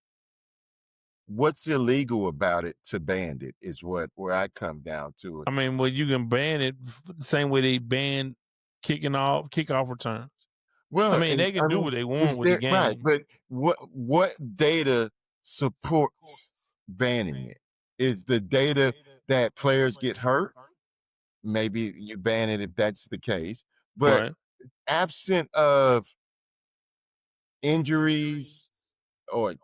What's illegal about it to ban it is where I come down to it. I mean, well, you can ban it the same way they ban kickoff returns. I Well, mean, and they can I do mean, what they is want with the there right? game. But what data supports banning it? Is the data that players get hurt? Maybe you ban it if that's the case. But Right. absent of injuries or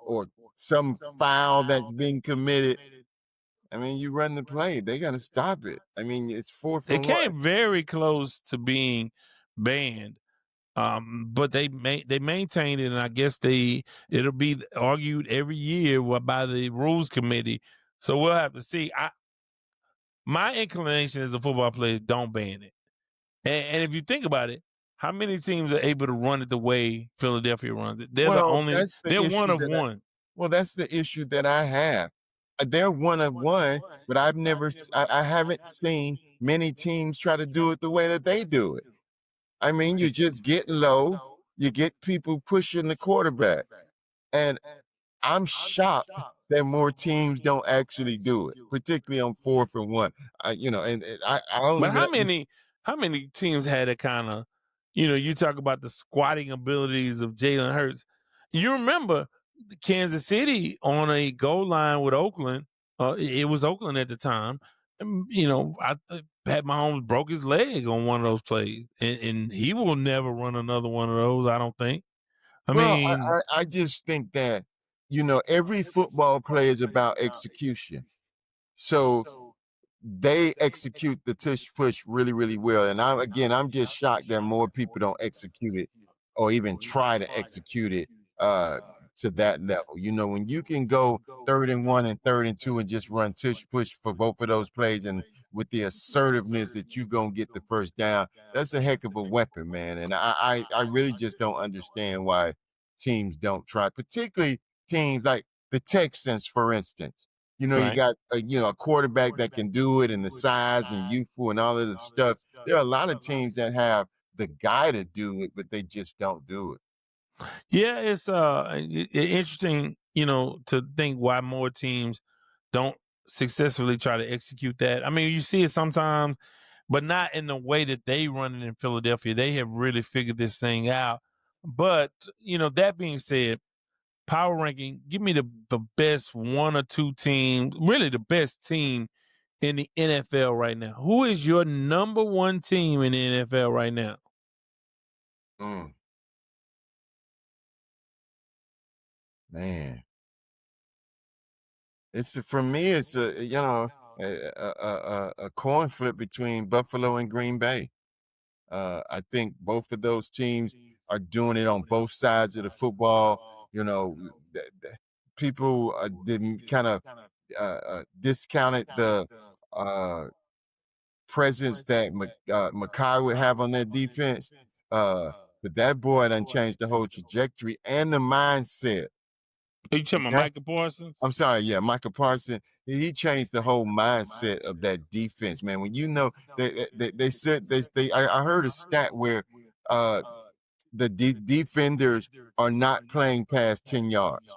some foul that's being committed, I mean, you run the play. They got to stop it. I mean, it's 4th It and 1. came very close to being banned. But they maintained it, and I guess it'll be argued every year by the rules committee. So we'll have to see. My inclination as a football player, don't ban it. And if you think about it, how many teams are able to run it the way Philadelphia runs it? Well, that's the They're one issue of one. well, that's the issue that I have. They're one of one, but I haven't seen many teams try to do it the way that they do it. I mean, you just get low, you get people pushing the quarterback. And I'm shocked that more teams don't actually do it, particularly on 4th and 1. I don't But even how many teams had a kind of, you talk about the squatting abilities of Jalen Hurts. You remember Kansas City on a goal line with Oakland. It was Oakland at the time. Pat Mahomes broke his leg on one of those plays, and he will never run another one of those. I don't think. I well, mean, I just think that, every football play is about execution. So they execute the tush push really, really well. And I'm just shocked that more people don't execute it or even try to execute it to that level. You know, when you can go 3rd and 1 and 3rd and 2 and just run tush push for both of those plays, and with the assertiveness that you're gonna get the first down, that's a heck of a weapon, man. And I really just don't understand why teams don't try, particularly teams like the Texans, for instance. You know, you Right. got a quarterback that can do it, and the size and youthful and all of this stuff. There are a lot of teams that have the guy to do it, but they just don't do it. Yeah, it's interesting, to think why more teams don't successfully try to execute that. I mean, you see it sometimes, but not in the way that they run it in Philadelphia. They have really figured this thing out. But, that being said, power ranking, give me the best one or two teams, really the best team in the NFL right now. Who is your number one team in the NFL right now? Mm, man, for me, it's a coin flip between Buffalo and Green Bay. I think both of those teams are doing it on both sides of the football. You know, people didn't kind of discounted the presence that Makai would have on that defense. But that boy done changed the whole trajectory and the mindset. Are you talking about Okay? Micah Parsons? I'm sorry, yeah, Michael Parsons. He changed the whole mindset of that defense, man. When you know they said I heard a stat where the defenders are not playing past 10 yards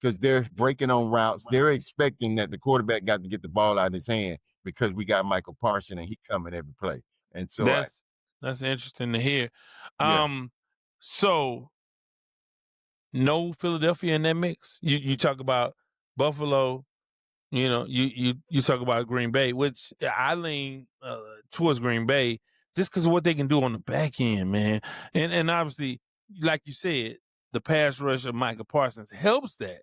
because they're breaking on routes. They're expecting that the quarterback got to get the ball out of his hand because we got Michael Parsons and he coming every play. And so, That's interesting to hear. yeah. So no Philadelphia in that mix. You talk about Buffalo. You talk about Green Bay, which I lean towards Green Bay just because of what they can do on the back end, man. And obviously, like you said, the pass rush of Micah Parsons helps that.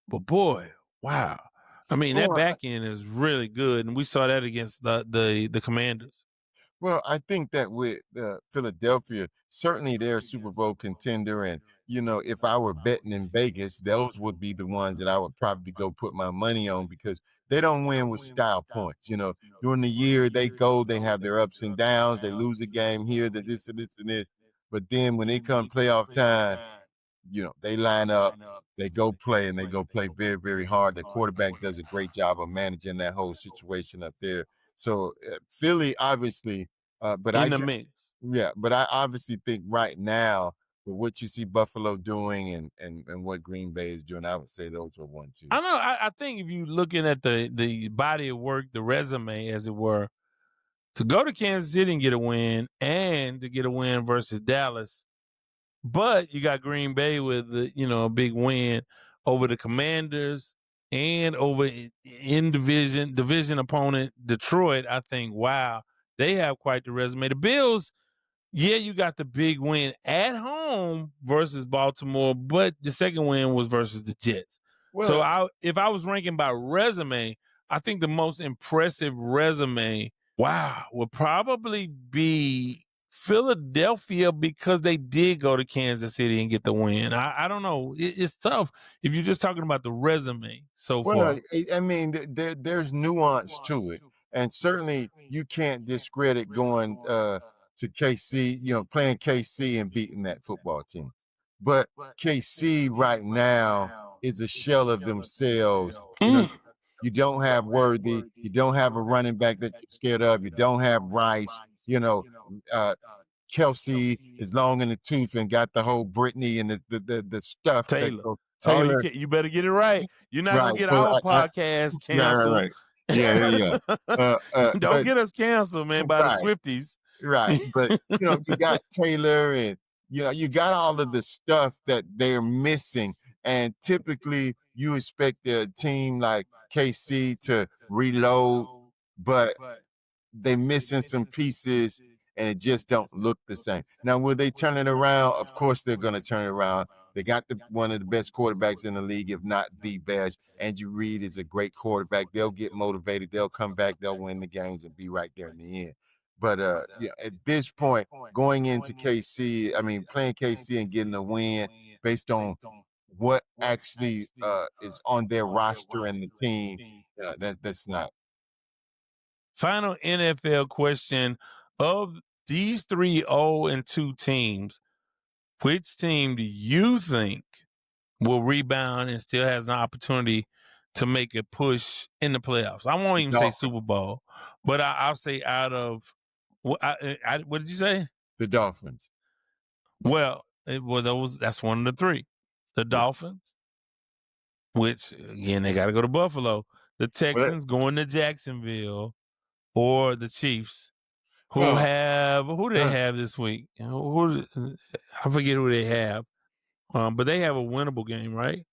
But boy, wow. I mean, that Well, back end is really good, and we saw that against the Commanders. Well, I think that with Philadelphia, certainly they're a Super Bowl contender. And, if I were betting in Vegas, those would be the ones that I would probably go put my money on because they don't win with style points. During the year, they have their ups and downs. They lose a game here, this and this and this. But then when they come playoff time, they line up, they go play, and they go play very, very hard. The quarterback does a great job of managing that whole situation up there. So Philly, obviously, but In the mix. but I obviously think right now with what you see Buffalo doing and what Green Bay is doing, I would say those are 1, 2. I don't know. I think if you looking at the body of work, the resume, as it were, to go to Kansas City and get a win, and to get a win versus Dallas, but you got Green Bay with a big win over the Commanders and over in division opponent Detroit. I think, wow, they have quite the resume. The Bills, yeah, you got the big win at home versus Baltimore, but the second win was versus the Jets. So if I was ranking by resume, I think the most impressive resume, wow, would probably be Philadelphia because they did go to Kansas City and get the win. I don't know. It's tough if you're just talking about the resume so far. Well, I mean, there's nuance to it, and certainly you can't discredit going to KC, playing KC and beating that football team. But KC right now is a shell of themselves. Mm. You don't have Worthy, you don't have a running back that you're scared of, you don't have Rice, Kelsey is long in the tooth and got the whole Brittany and the stuff. Taylor. Taylor, You better get it right. You're not right? gonna get So our podcast canceled. right. Yeah. Don't get us canceled, man, by the Swifties. Right. But you got Taylor and you got all of the stuff that they're missing. And typically you expect a team like KC to reload, but they're missing some pieces and it just don't look the same. Now, will they turn it around? Of course they're gonna turn it around. They got one of the best quarterbacks in the league, if not the best. Andrew Reid is a great quarterback. They'll get motivated. They'll come back. They'll win the games and be right there in the end. But yeah, at this point, going into KC, I mean, playing KC and getting a win based on what actually is on their roster and the team, that's not. Final NFL question: of these 3 0-2 teams, which team do you think will rebound and still has an opportunity to make a push in the playoffs? I won't even say Super Bowl, but I'll say out of what did you say? The Dolphins. Well, that's one of the 3. The Dolphins, which again they got to go to Buffalo. The Texans going to Jacksonville, or the Chiefs, who do they have this week? I forget who they have, but they have a winnable game, right?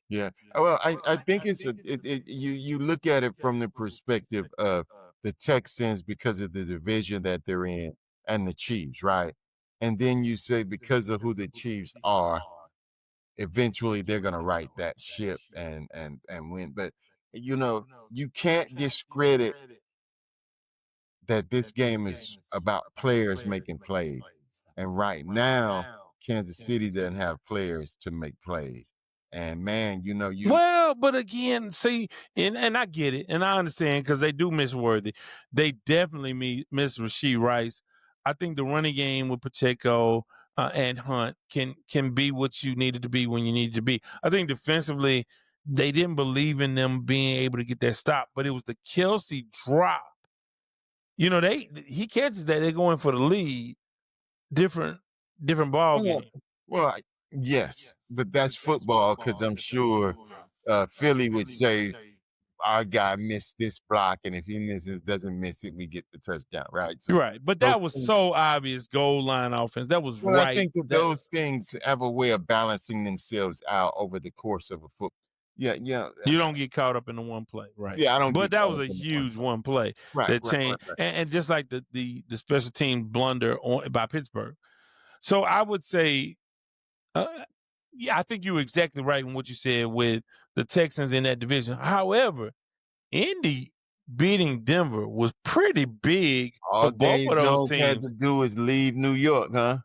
Yeah. Well, I think you look at it from the perspective of the Texans because of the division that they're in and the Chiefs, right? And then you say because of who the Chiefs are, eventually they're going to right that ship and win. But you can't discredit that this game is about players making plays. And right now, Kansas City doesn't have players to make plays. And man, Well, but again, see, and I get it, and I understand because they do miss Worthy. They definitely miss Rashee Rice. I think the running game with Pacheco and Hunt can be what you needed to be when you needed to be. I think defensively, they didn't believe in them being able to get that stop, but it was the Kelsey drop. He catches that, they're going for the lead. Different ball game. Well, yes, but that's football because I'm sure Philly would say our guy missed this block, and if he doesn't miss it, we get the touchdown, right? So, right, but that was so obvious goal line offense. That was right. I think that those things have a way of balancing themselves out over the course of a football. Yeah. You don't get caught up in the one play, right? Yeah, I don't. But that was a huge one play that changed, right. And just like the special team blunder by Pittsburgh. So I would say, yeah, I think you were exactly right in what you said with the Texans in that division. However, Indy beating Denver was pretty big for both of those teams. All had to do is leave New York, huh?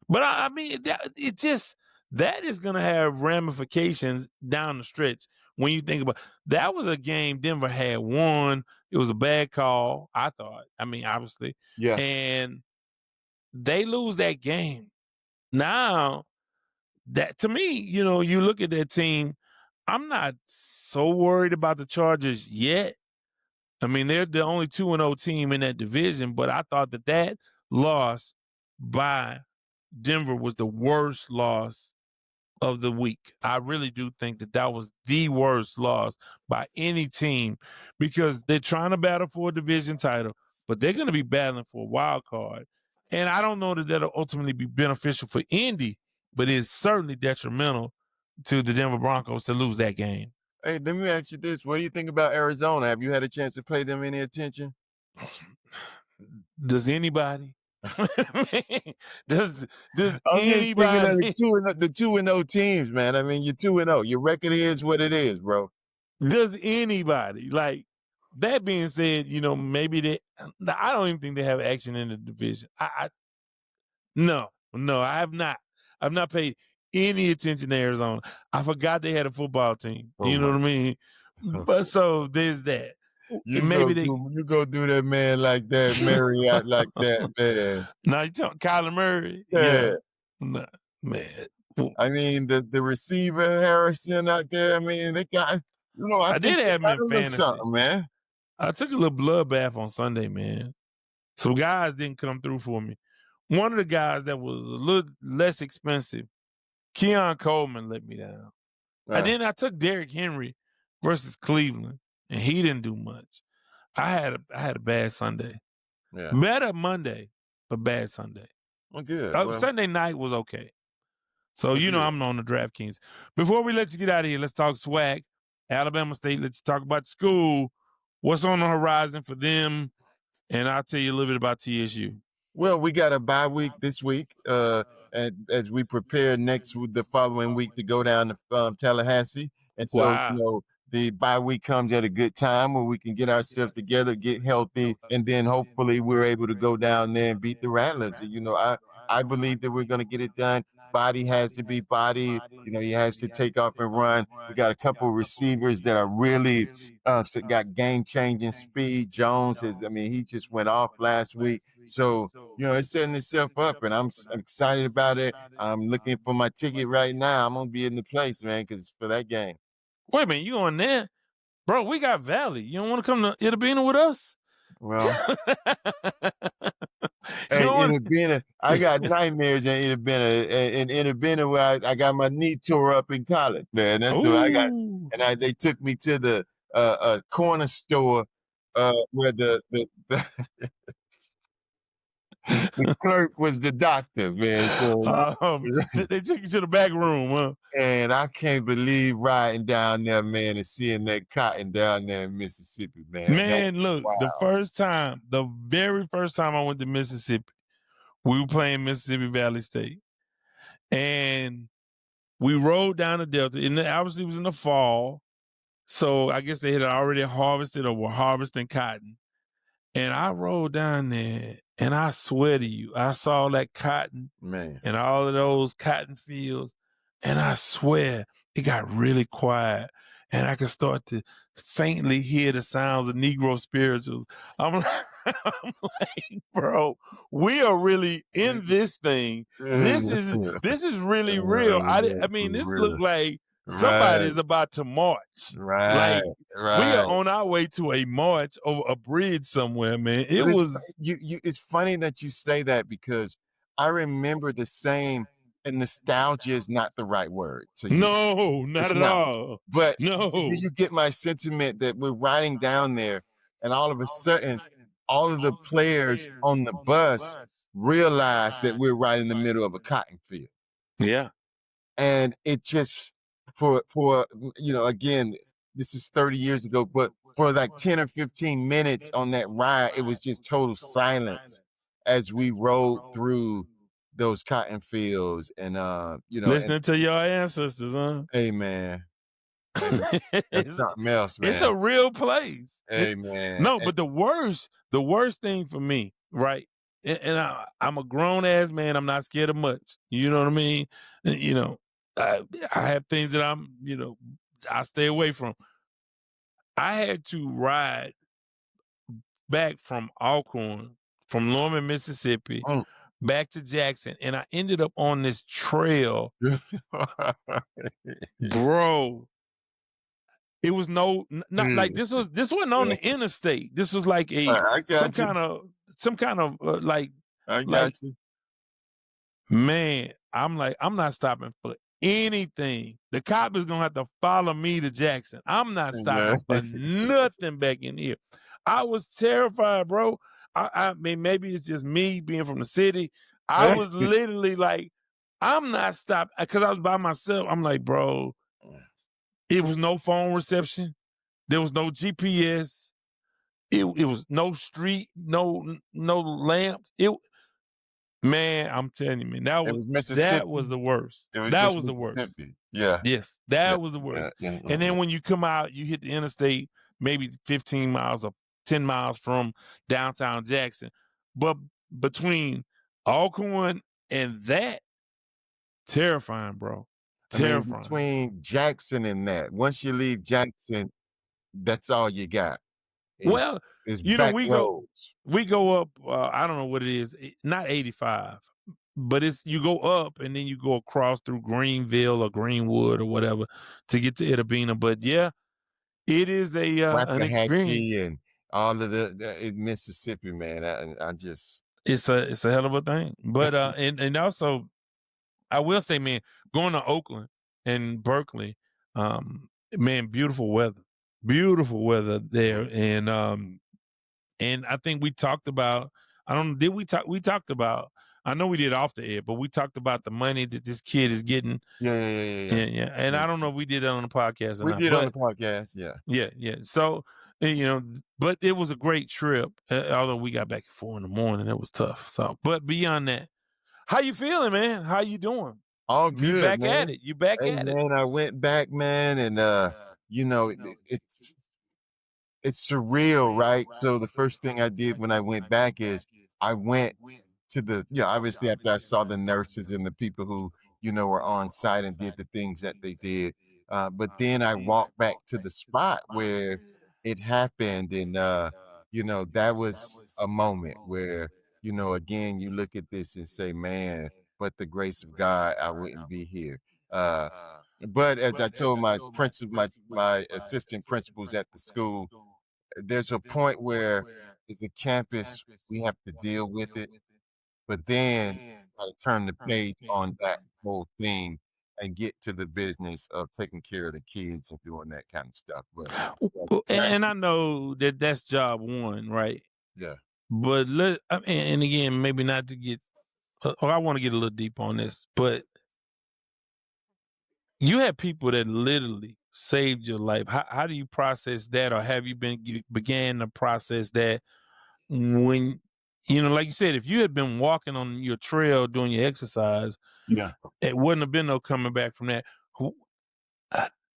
But I mean, that is going to have ramifications down the stretch. When you think about that, was a game Denver had won. It was a bad call, I thought. I mean, obviously, yeah. And they lose that game. Now, that to me, you look at that team. I'm not so worried about the Chargers yet. I mean, they're the only 2-0 team in that division, but I thought that loss by Denver was the worst loss of the week. I really do think that was the worst loss by any team because they're trying to battle for a division title, but they're going to be battling for a wild card. And I don't know that that'll ultimately be beneficial for Indy, but it's certainly detrimental to the Denver Broncos to lose that game. Hey, let me ask you this. What do you think about Arizona? Have you had a chance to pay them any attention? Does anybody? does anybody? The 2-0 teams, man. I mean, you're 2-0. Your record is what it is, bro. Does anybody, like, that being said, maybe I don't even think they have action in the division. No, I have not. I've not paid any attention to Arizona. I forgot they had a football team. You know what I mean? But so there's that. You go do that man like that, Marriott like that, man. Now you talking Kyler Murray? Yeah. Nah, man. I mean, the receiver Harrison out there. I mean, they got. I did have him in fantasy, man. I took a little bloodbath on Sunday, man. Some guys didn't come through for me. One of the guys that was a little less expensive, Keon Coleman, let me down. And then I took Derrick Henry versus Cleveland, and he didn't do much. I had a bad Sunday. Yeah. Better Monday, but bad Sunday. Well, good. Sunday night was okay. So, I'm on the DraftKings. Before we let you get out of here, let's talk swag. Alabama State, let's talk about school. What's on the horizon for them? And I'll tell you a little bit about TSU. Well, we got a bye week this week. as we prepare the following week to go down to Tallahassee. And so, Wow. the bye week comes at a good time where we can get ourselves together, get healthy, and then hopefully we're able to go down there and beat the Rattlers. I believe that we're going to get it done. Body has to be body. He has to take off and run. We got a couple of receivers that are really got game-changing speed. Jones he just went off last week. So, it's setting itself up, and I'm excited about it. I'm looking for my ticket right now. I'm going to be in the place, man, for that game. Wait a minute, you on there? Bro, we got Valley. You don't want to come to Itabena with us? Well, I got nightmares in Itabena where I got my knee tore up in college, man. That's what I got. And they took me to the corner store where the the clerk was the doctor, man. So they took you to the back room, huh? And I can't believe riding down there, man, and seeing that cotton down there in Mississippi, man. Man, look, wow. the very first time I went to Mississippi, we were playing Mississippi Valley State. And we rode down the Delta. And obviously it was in the fall. So I guess they had already harvested or were harvesting cotton. And I rode down there, and I swear to you, I saw that cotton, man, and all of those cotton fields, and I swear it got really quiet, and I could start to faintly hear the sounds of Negro spirituals. I'm like, bro, we are really in this thing. This is really real. I mean, this looked like somebody's about to march. Right. We are on our way to a march over a bridge somewhere, man. It's funny that you say that, because I remember the same, and nostalgia is not the right word to use. No, not at all. But no, you get my sentiment that we're riding down there, and all of a sudden, all of the players on the bus realize that we're right in the middle of a cotton field. Yeah. And it just, for again, this is 30 years ago, but for like 10 or 15 minutes on that ride, it was just total silence as we rode through those cotton fields and listening to your ancestors, huh? Hey, man. That's something else, man. It's a real place. Hey, man. No, but the worst thing for me, right? And I'm a grown ass man. I'm not scared of much. You know what I mean? I have things that I stay away from. I had to ride back from Alcorn, from Norman, Mississippi, back to Jackson, and I ended up on this trail. Bro, it was not like this wasn't on the interstate. This was like some kind of like I got you. Man, I'm like, I'm not stopping for anything. The cop is gonna have to follow me to Jackson. I'm not stopping for nothing back in here. I was terrified, bro. I mean, maybe it's just me being from the city. I was literally like, I'm not stopping, because I was by myself. I'm like, bro, it was no phone reception. There was no GPS. It was no street, no lamps. Man, I'm telling you, man, that was the worst. That was the worst. Yeah. Yes, that was the worst. Yeah. And then when you come out, you hit the interstate, maybe 15 miles or 10 miles from downtown Jackson. But between Alcorn and that, terrifying, bro. Terrifying. I mean, between Jackson and that, once you leave Jackson, that's all you got. It's we go up, I don't know what it is, not 85, but you go up and then you go across through Greenville or Greenwood or whatever to get to Itabena. But yeah, it is an experience. And all of the Mississippi, man. It's a hell of a thing. But and also, I will say, man, going to Oakland and Berkeley, man, beautiful weather there. And I think we talked about, we talked about, I know we did off the air, but we talked about the money that this kid is getting. Yeah. And I don't know if we did that on the podcast or not. We did on the podcast, yeah. Yeah. So, but it was a great trip. Although we got back at 4 a.m, it was tough. So, but beyond that, How you feeling, man? How you doing? All You good, back at man. it. You back Hey, at it. man, I went back, man, and it's surreal, right? So the first thing I did when I went back is I went to obviously after I saw the nurses and the people who, were on site and did the things that they did. But then I walked back to the spot where it happened. And, that was a moment where, again, you look at this and say, man, but the grace of God, I wouldn't be here. Uh, but as I told my principal, my assistant principals at the school, there's a point where as a campus we have to deal with it, but then gotta turn the page on that whole thing and get to the business of taking care of the kids and doing that kind of stuff. But And I know that that's job one, right? yeah. But and again, maybe not to get, or I want to get a little deep on this, but you had people that literally saved your life. How do you process that, or have you began to process that when, like you said, if you had been walking on your trail doing your exercise, Yeah. it wouldn't have been no coming back from that.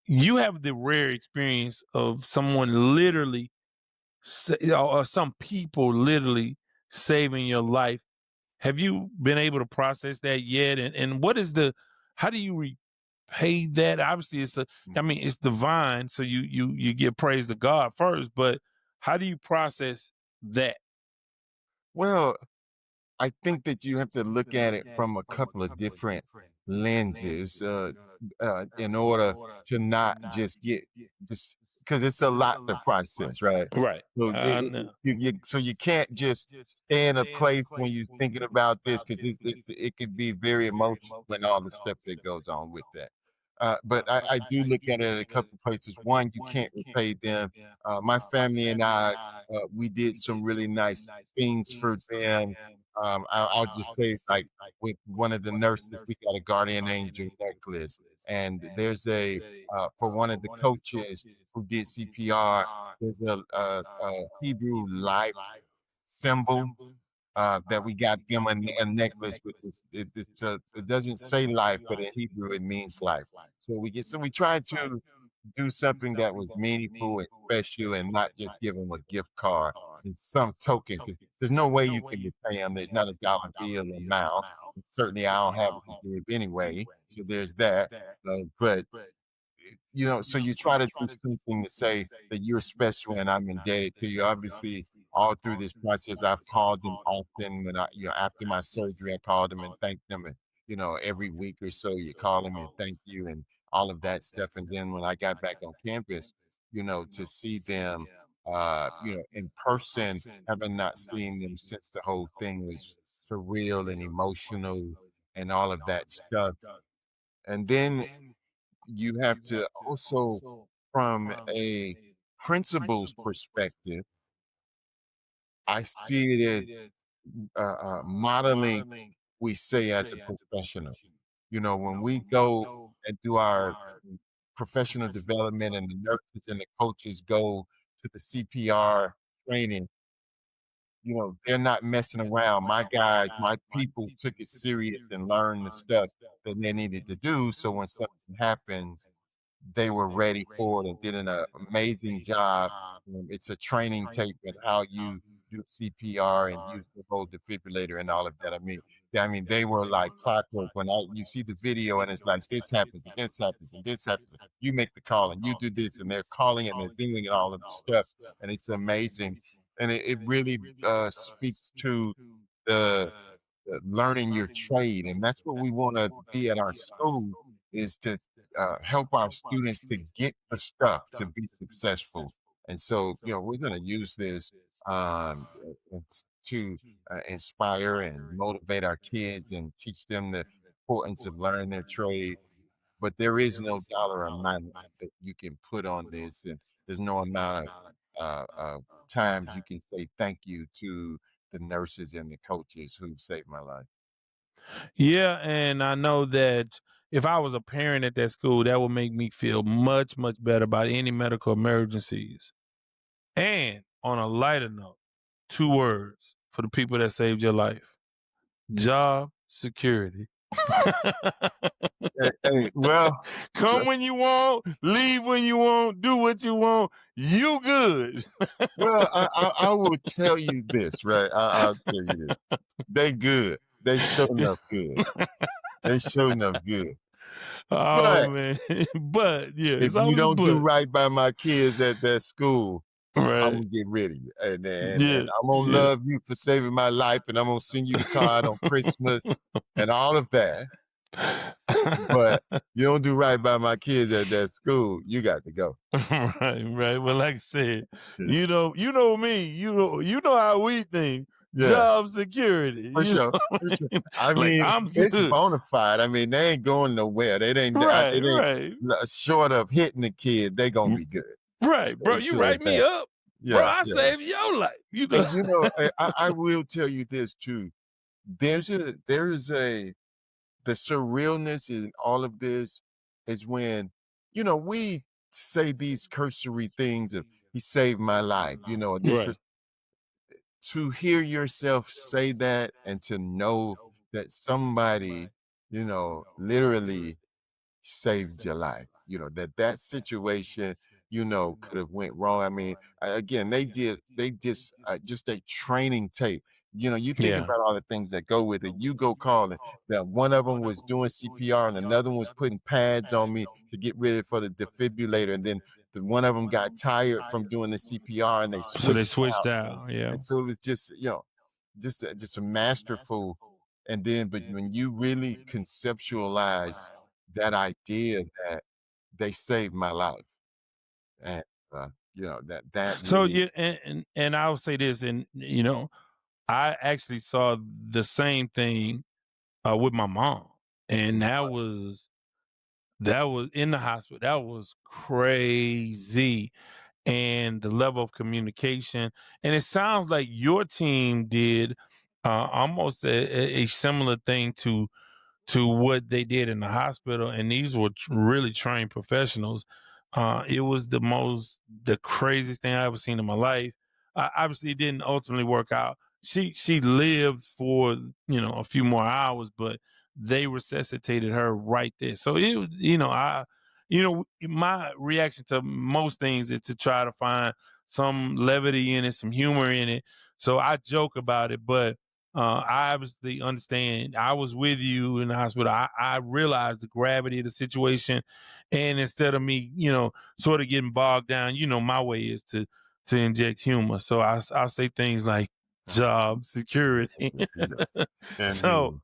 You have the rare experience of someone literally, or some people literally saving your life. Have you been able to process that yet? And how do you repay that? Obviously, it's divine, so you give praise to God first. But how do you process that? Well, I think that you have to look at it from a couple of different lenses in order to not just get just because it's a lot to process, right? Right. So I know. so you can't just stay in a place when you're thinking about this because it could be very emotional and all the stuff that goes on with that. But I do look at it at a couple places. One, you can't repay them. My family and I, we did some really nice things for them. I'll just say, like with one of the nurses, we got a guardian angel necklace, and there's for one of the coaches who did CPR, there's a Hebrew life symbol that we got them a necklace with. It doesn't say life, but in Hebrew it means life. So we tried to do something that was meaningful and special, and not just give them a gift card and some token. Because there's no way you can repay them. There's not a dollar bill amount. Certainly, I don't have it to give anyway. So there's that. But so you try to do something to say that you're special and I'm indebted to you. Obviously, all through this process, I've called them often when after my surgery, I called them and thanked them. And, every week or so you call them and thank you and all of that stuff. And then when I got back on campus, to see them, in person, having not seen them since the whole thing was surreal and emotional and all of that stuff. And then you have to also, from a principal's perspective, I see it as modeling, we say as a professional. When we go and do our professional development and the nurses and the coaches go to the CPR training, they're not messing around. My guys, my people took it serious and learned the stuff that they needed to do. So when something happens, they were ready for it and did an amazing job. It's a training tape on how you do CPR and use the whole defibrillator and all of that. I mean, they were like clockwork. When you see the video and it's like this happens and this happens and this happens, you make the call and you do this, and they're calling and they're doing all of the stuff, and it's amazing. And it really speaks to the learning your trade, and that's what we want to be at our school, is to help our students to get the stuff to be successful. And so, we're going to use this to inspire and motivate our kids and teach them the importance of learning their trade. But there is no dollar amount that you can put on this, and there's no amount of times you can say thank you to the nurses and the coaches who saved my life. Yeah, and I know that if I was a parent at that school, that would make me feel much, much better about any medical emergencies. And on a lighter note, 2 words for the people that saved your life: job security. Well, Come when you want, leave when you want, do what you want. You good. well, I will tell you this, right? I'll tell you this. They good. They sure enough good. They sure enough good. Oh But man. But yeah, if it's you always a don't do but. right by my kids at that school, I'm Right. gonna get rid of you, and Yeah. I'm gonna Yeah. love you for saving my life, and I'm gonna send you the card on Christmas and all of that. But you don't do right by my kids at that school, you got to go. Right. Well, like I said, Yeah. you know me, you know how we think. Yeah. Job security. For you sure. know what For sure. mean? I Like, mean, I'm it's good. bona fide. I mean, they ain't going nowhere. They ain't Right. short of hitting the kid, they gonna be good. Right, bro. So You sure write me that. up. Bro, Yeah, I yeah. saved your life. You know. And you know, I will tell you this too. There is the surrealness in all of this is when, we say these cursory things of he saved my life, this Right. to hear yourself say that and to know that somebody, literally saved your life, that situation, could have went wrong. I mean, again, they just a training tape. You think Yeah. about all the things that go with it. You go calling that one of them was doing CPR and another one was putting pads on me to get ready for the defibrillator. And then one of them got tired from doing the CPR and they So they switched switched out. out. Yeah. And so it was just, just a masterful. And then, but when you really conceptualize that idea that they saved my life, and that So really, yeah, and I'll say this, and I actually saw the same thing with my mom, and that was in the hospital. That was crazy, and the level of communication. And it sounds like your team did almost a similar thing to what they did in the hospital, and these were really trained professionals. It was the craziest thing I ever seen in my life. Obviously, it didn't ultimately work out. She lived for a few more hours, but they resuscitated her right there. So it, my reaction to most things is to try to find some levity in it, some humor in it. So I joke about it, but I obviously understand. I was with you in the hospital. I realized the gravity of the situation, and instead of me, sort of getting bogged down, my way is to inject humor. So I'll say things like job security. So and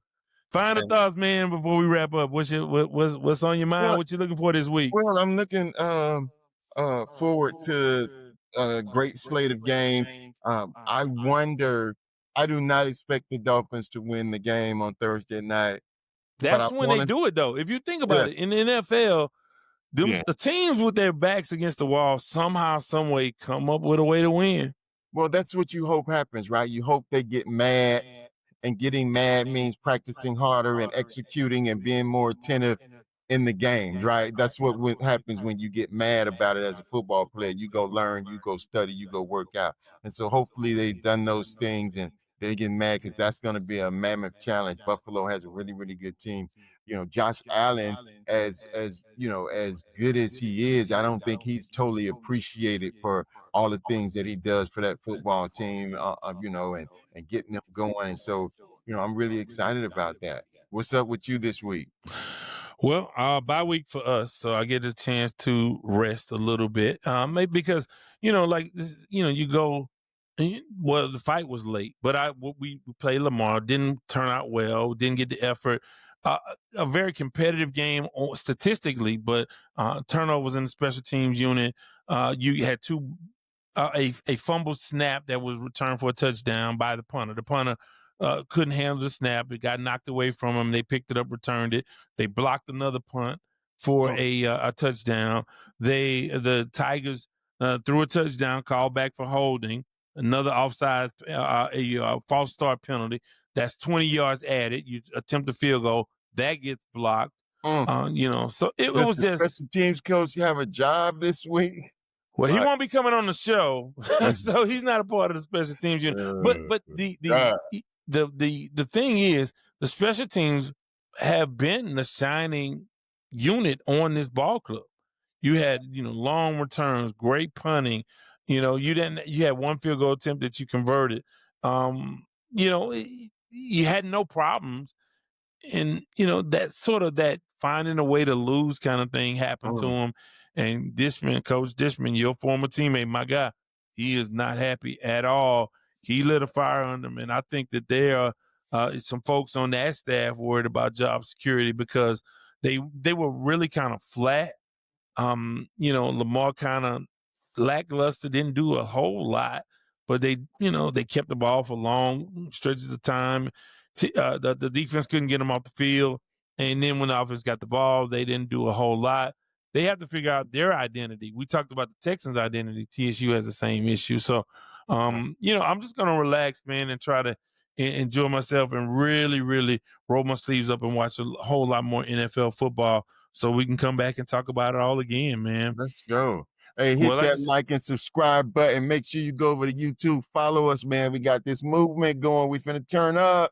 final thoughts, man, before we wrap up. What's on your mind? well, What you looking for this week? well, I'm looking forward to a great slate of games. I wonder. I do not expect the Dolphins to win the game on Thursday night, but I That's when they want to. do it, though. If you think about Yes, it, in the NFL, yeah. the teams with their backs against the wall somehow, some way, come up with a way to win. Well, that's what you hope happens, right? You hope they get mad, and getting mad means practicing harder and executing and being more attentive in the games, right? That's what happens when you get mad about it as a football player. You go learn, you go study, you go work out. And so hopefully they've done those things and they get mad because that's going to be a mammoth challenge. Buffalo has a really, really good team. Josh Allen, as good as he is, I don't think he's totally appreciated for all the things that he does for that football team, and getting them going. And so, I'm really excited about that. What's up with you this week? Well, bye week for us, so I get a chance to rest a little bit. Maybe because you go. Well, the fight was late, but we played Lamar. Didn't turn out well. Didn't get the effort. A very competitive game statistically, but turnovers in the special teams unit. You had a fumble snap that was returned for a touchdown by the punter. The punter couldn't handle the snap. It got knocked away from him. They picked it up, returned it. They blocked another punt for a touchdown. The Tigers threw a touchdown, called back for holding. Another offside, a false start penalty. That's 20 yards added. You attempt a field goal. That gets blocked. So it Does was the just. special teams coach have a job this week? Well, he Right. won't be coming on the show, so he's not a part of the special teams unit. But the thing is, the special teams have been the shining unit on this ball club. You had, long returns, great punting. You had one field goal attempt that you converted. You had no problems. And, that finding a way to lose kind of thing happened to him. And Coach Dishman, your former teammate, my guy, he is not happy at all. He lit a fire under him. And I think that there are some folks on that staff worried about job security because they were really kind of flat. Lamar kind of lackluster, didn't do a whole lot, but they kept the ball for long stretches of time. The defense couldn't get them off the field. And then when the offense got the ball, they didn't do a whole lot. They have to figure out their identity. We talked about the Texans' identity. TSU has the same issue. So, I'm just going to relax, man, and try to enjoy myself and really, really roll my sleeves up and watch a whole lot more NFL football so we can come back and talk about it all again, man. Let's go. Hey, hit that like and subscribe button. Make sure you go over to YouTube. Follow us, man. We got this movement going. We finna turn up.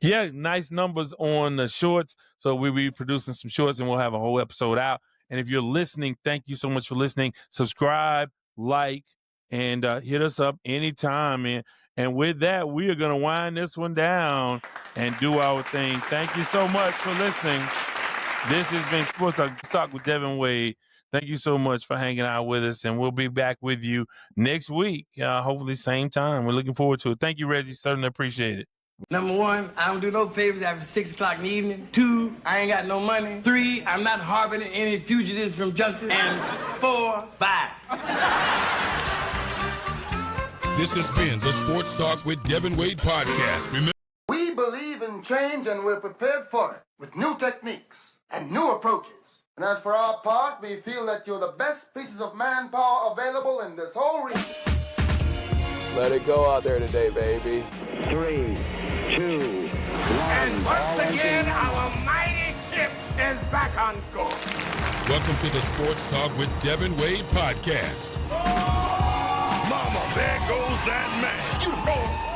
Yeah, nice numbers on the shorts. So we'll be producing some shorts and we'll have a whole episode out. And if you're listening, thank you so much for listening. Subscribe, like, and hit us up anytime, man. And with that, we are going to wind this one down and do our thing. Thank you so much for listening. This has been Sports Talk with Devan Wade. Thank you so much for hanging out with us, and we'll be back with you next week, hopefully same time. We're looking forward to it. Thank you, Reggie. Certainly appreciate it. Number one, I don't do no favors after 6 o'clock in the evening. 2, I ain't got no money. 3, I'm not harboring any fugitives from justice. And 4, bye. This has been the Sports Talk with Devan Wade podcast. Remember, We believe in change and we're prepared for it with new techniques and new approaches. And as for our part, we feel that you're the best pieces of manpower available in this whole region. Let it go out there today, baby. 3, 2, 1. And once again, our mighty ship is back on course. welcome to the Sports Talk with Devan Wade podcast. Mama, there goes that man. You know.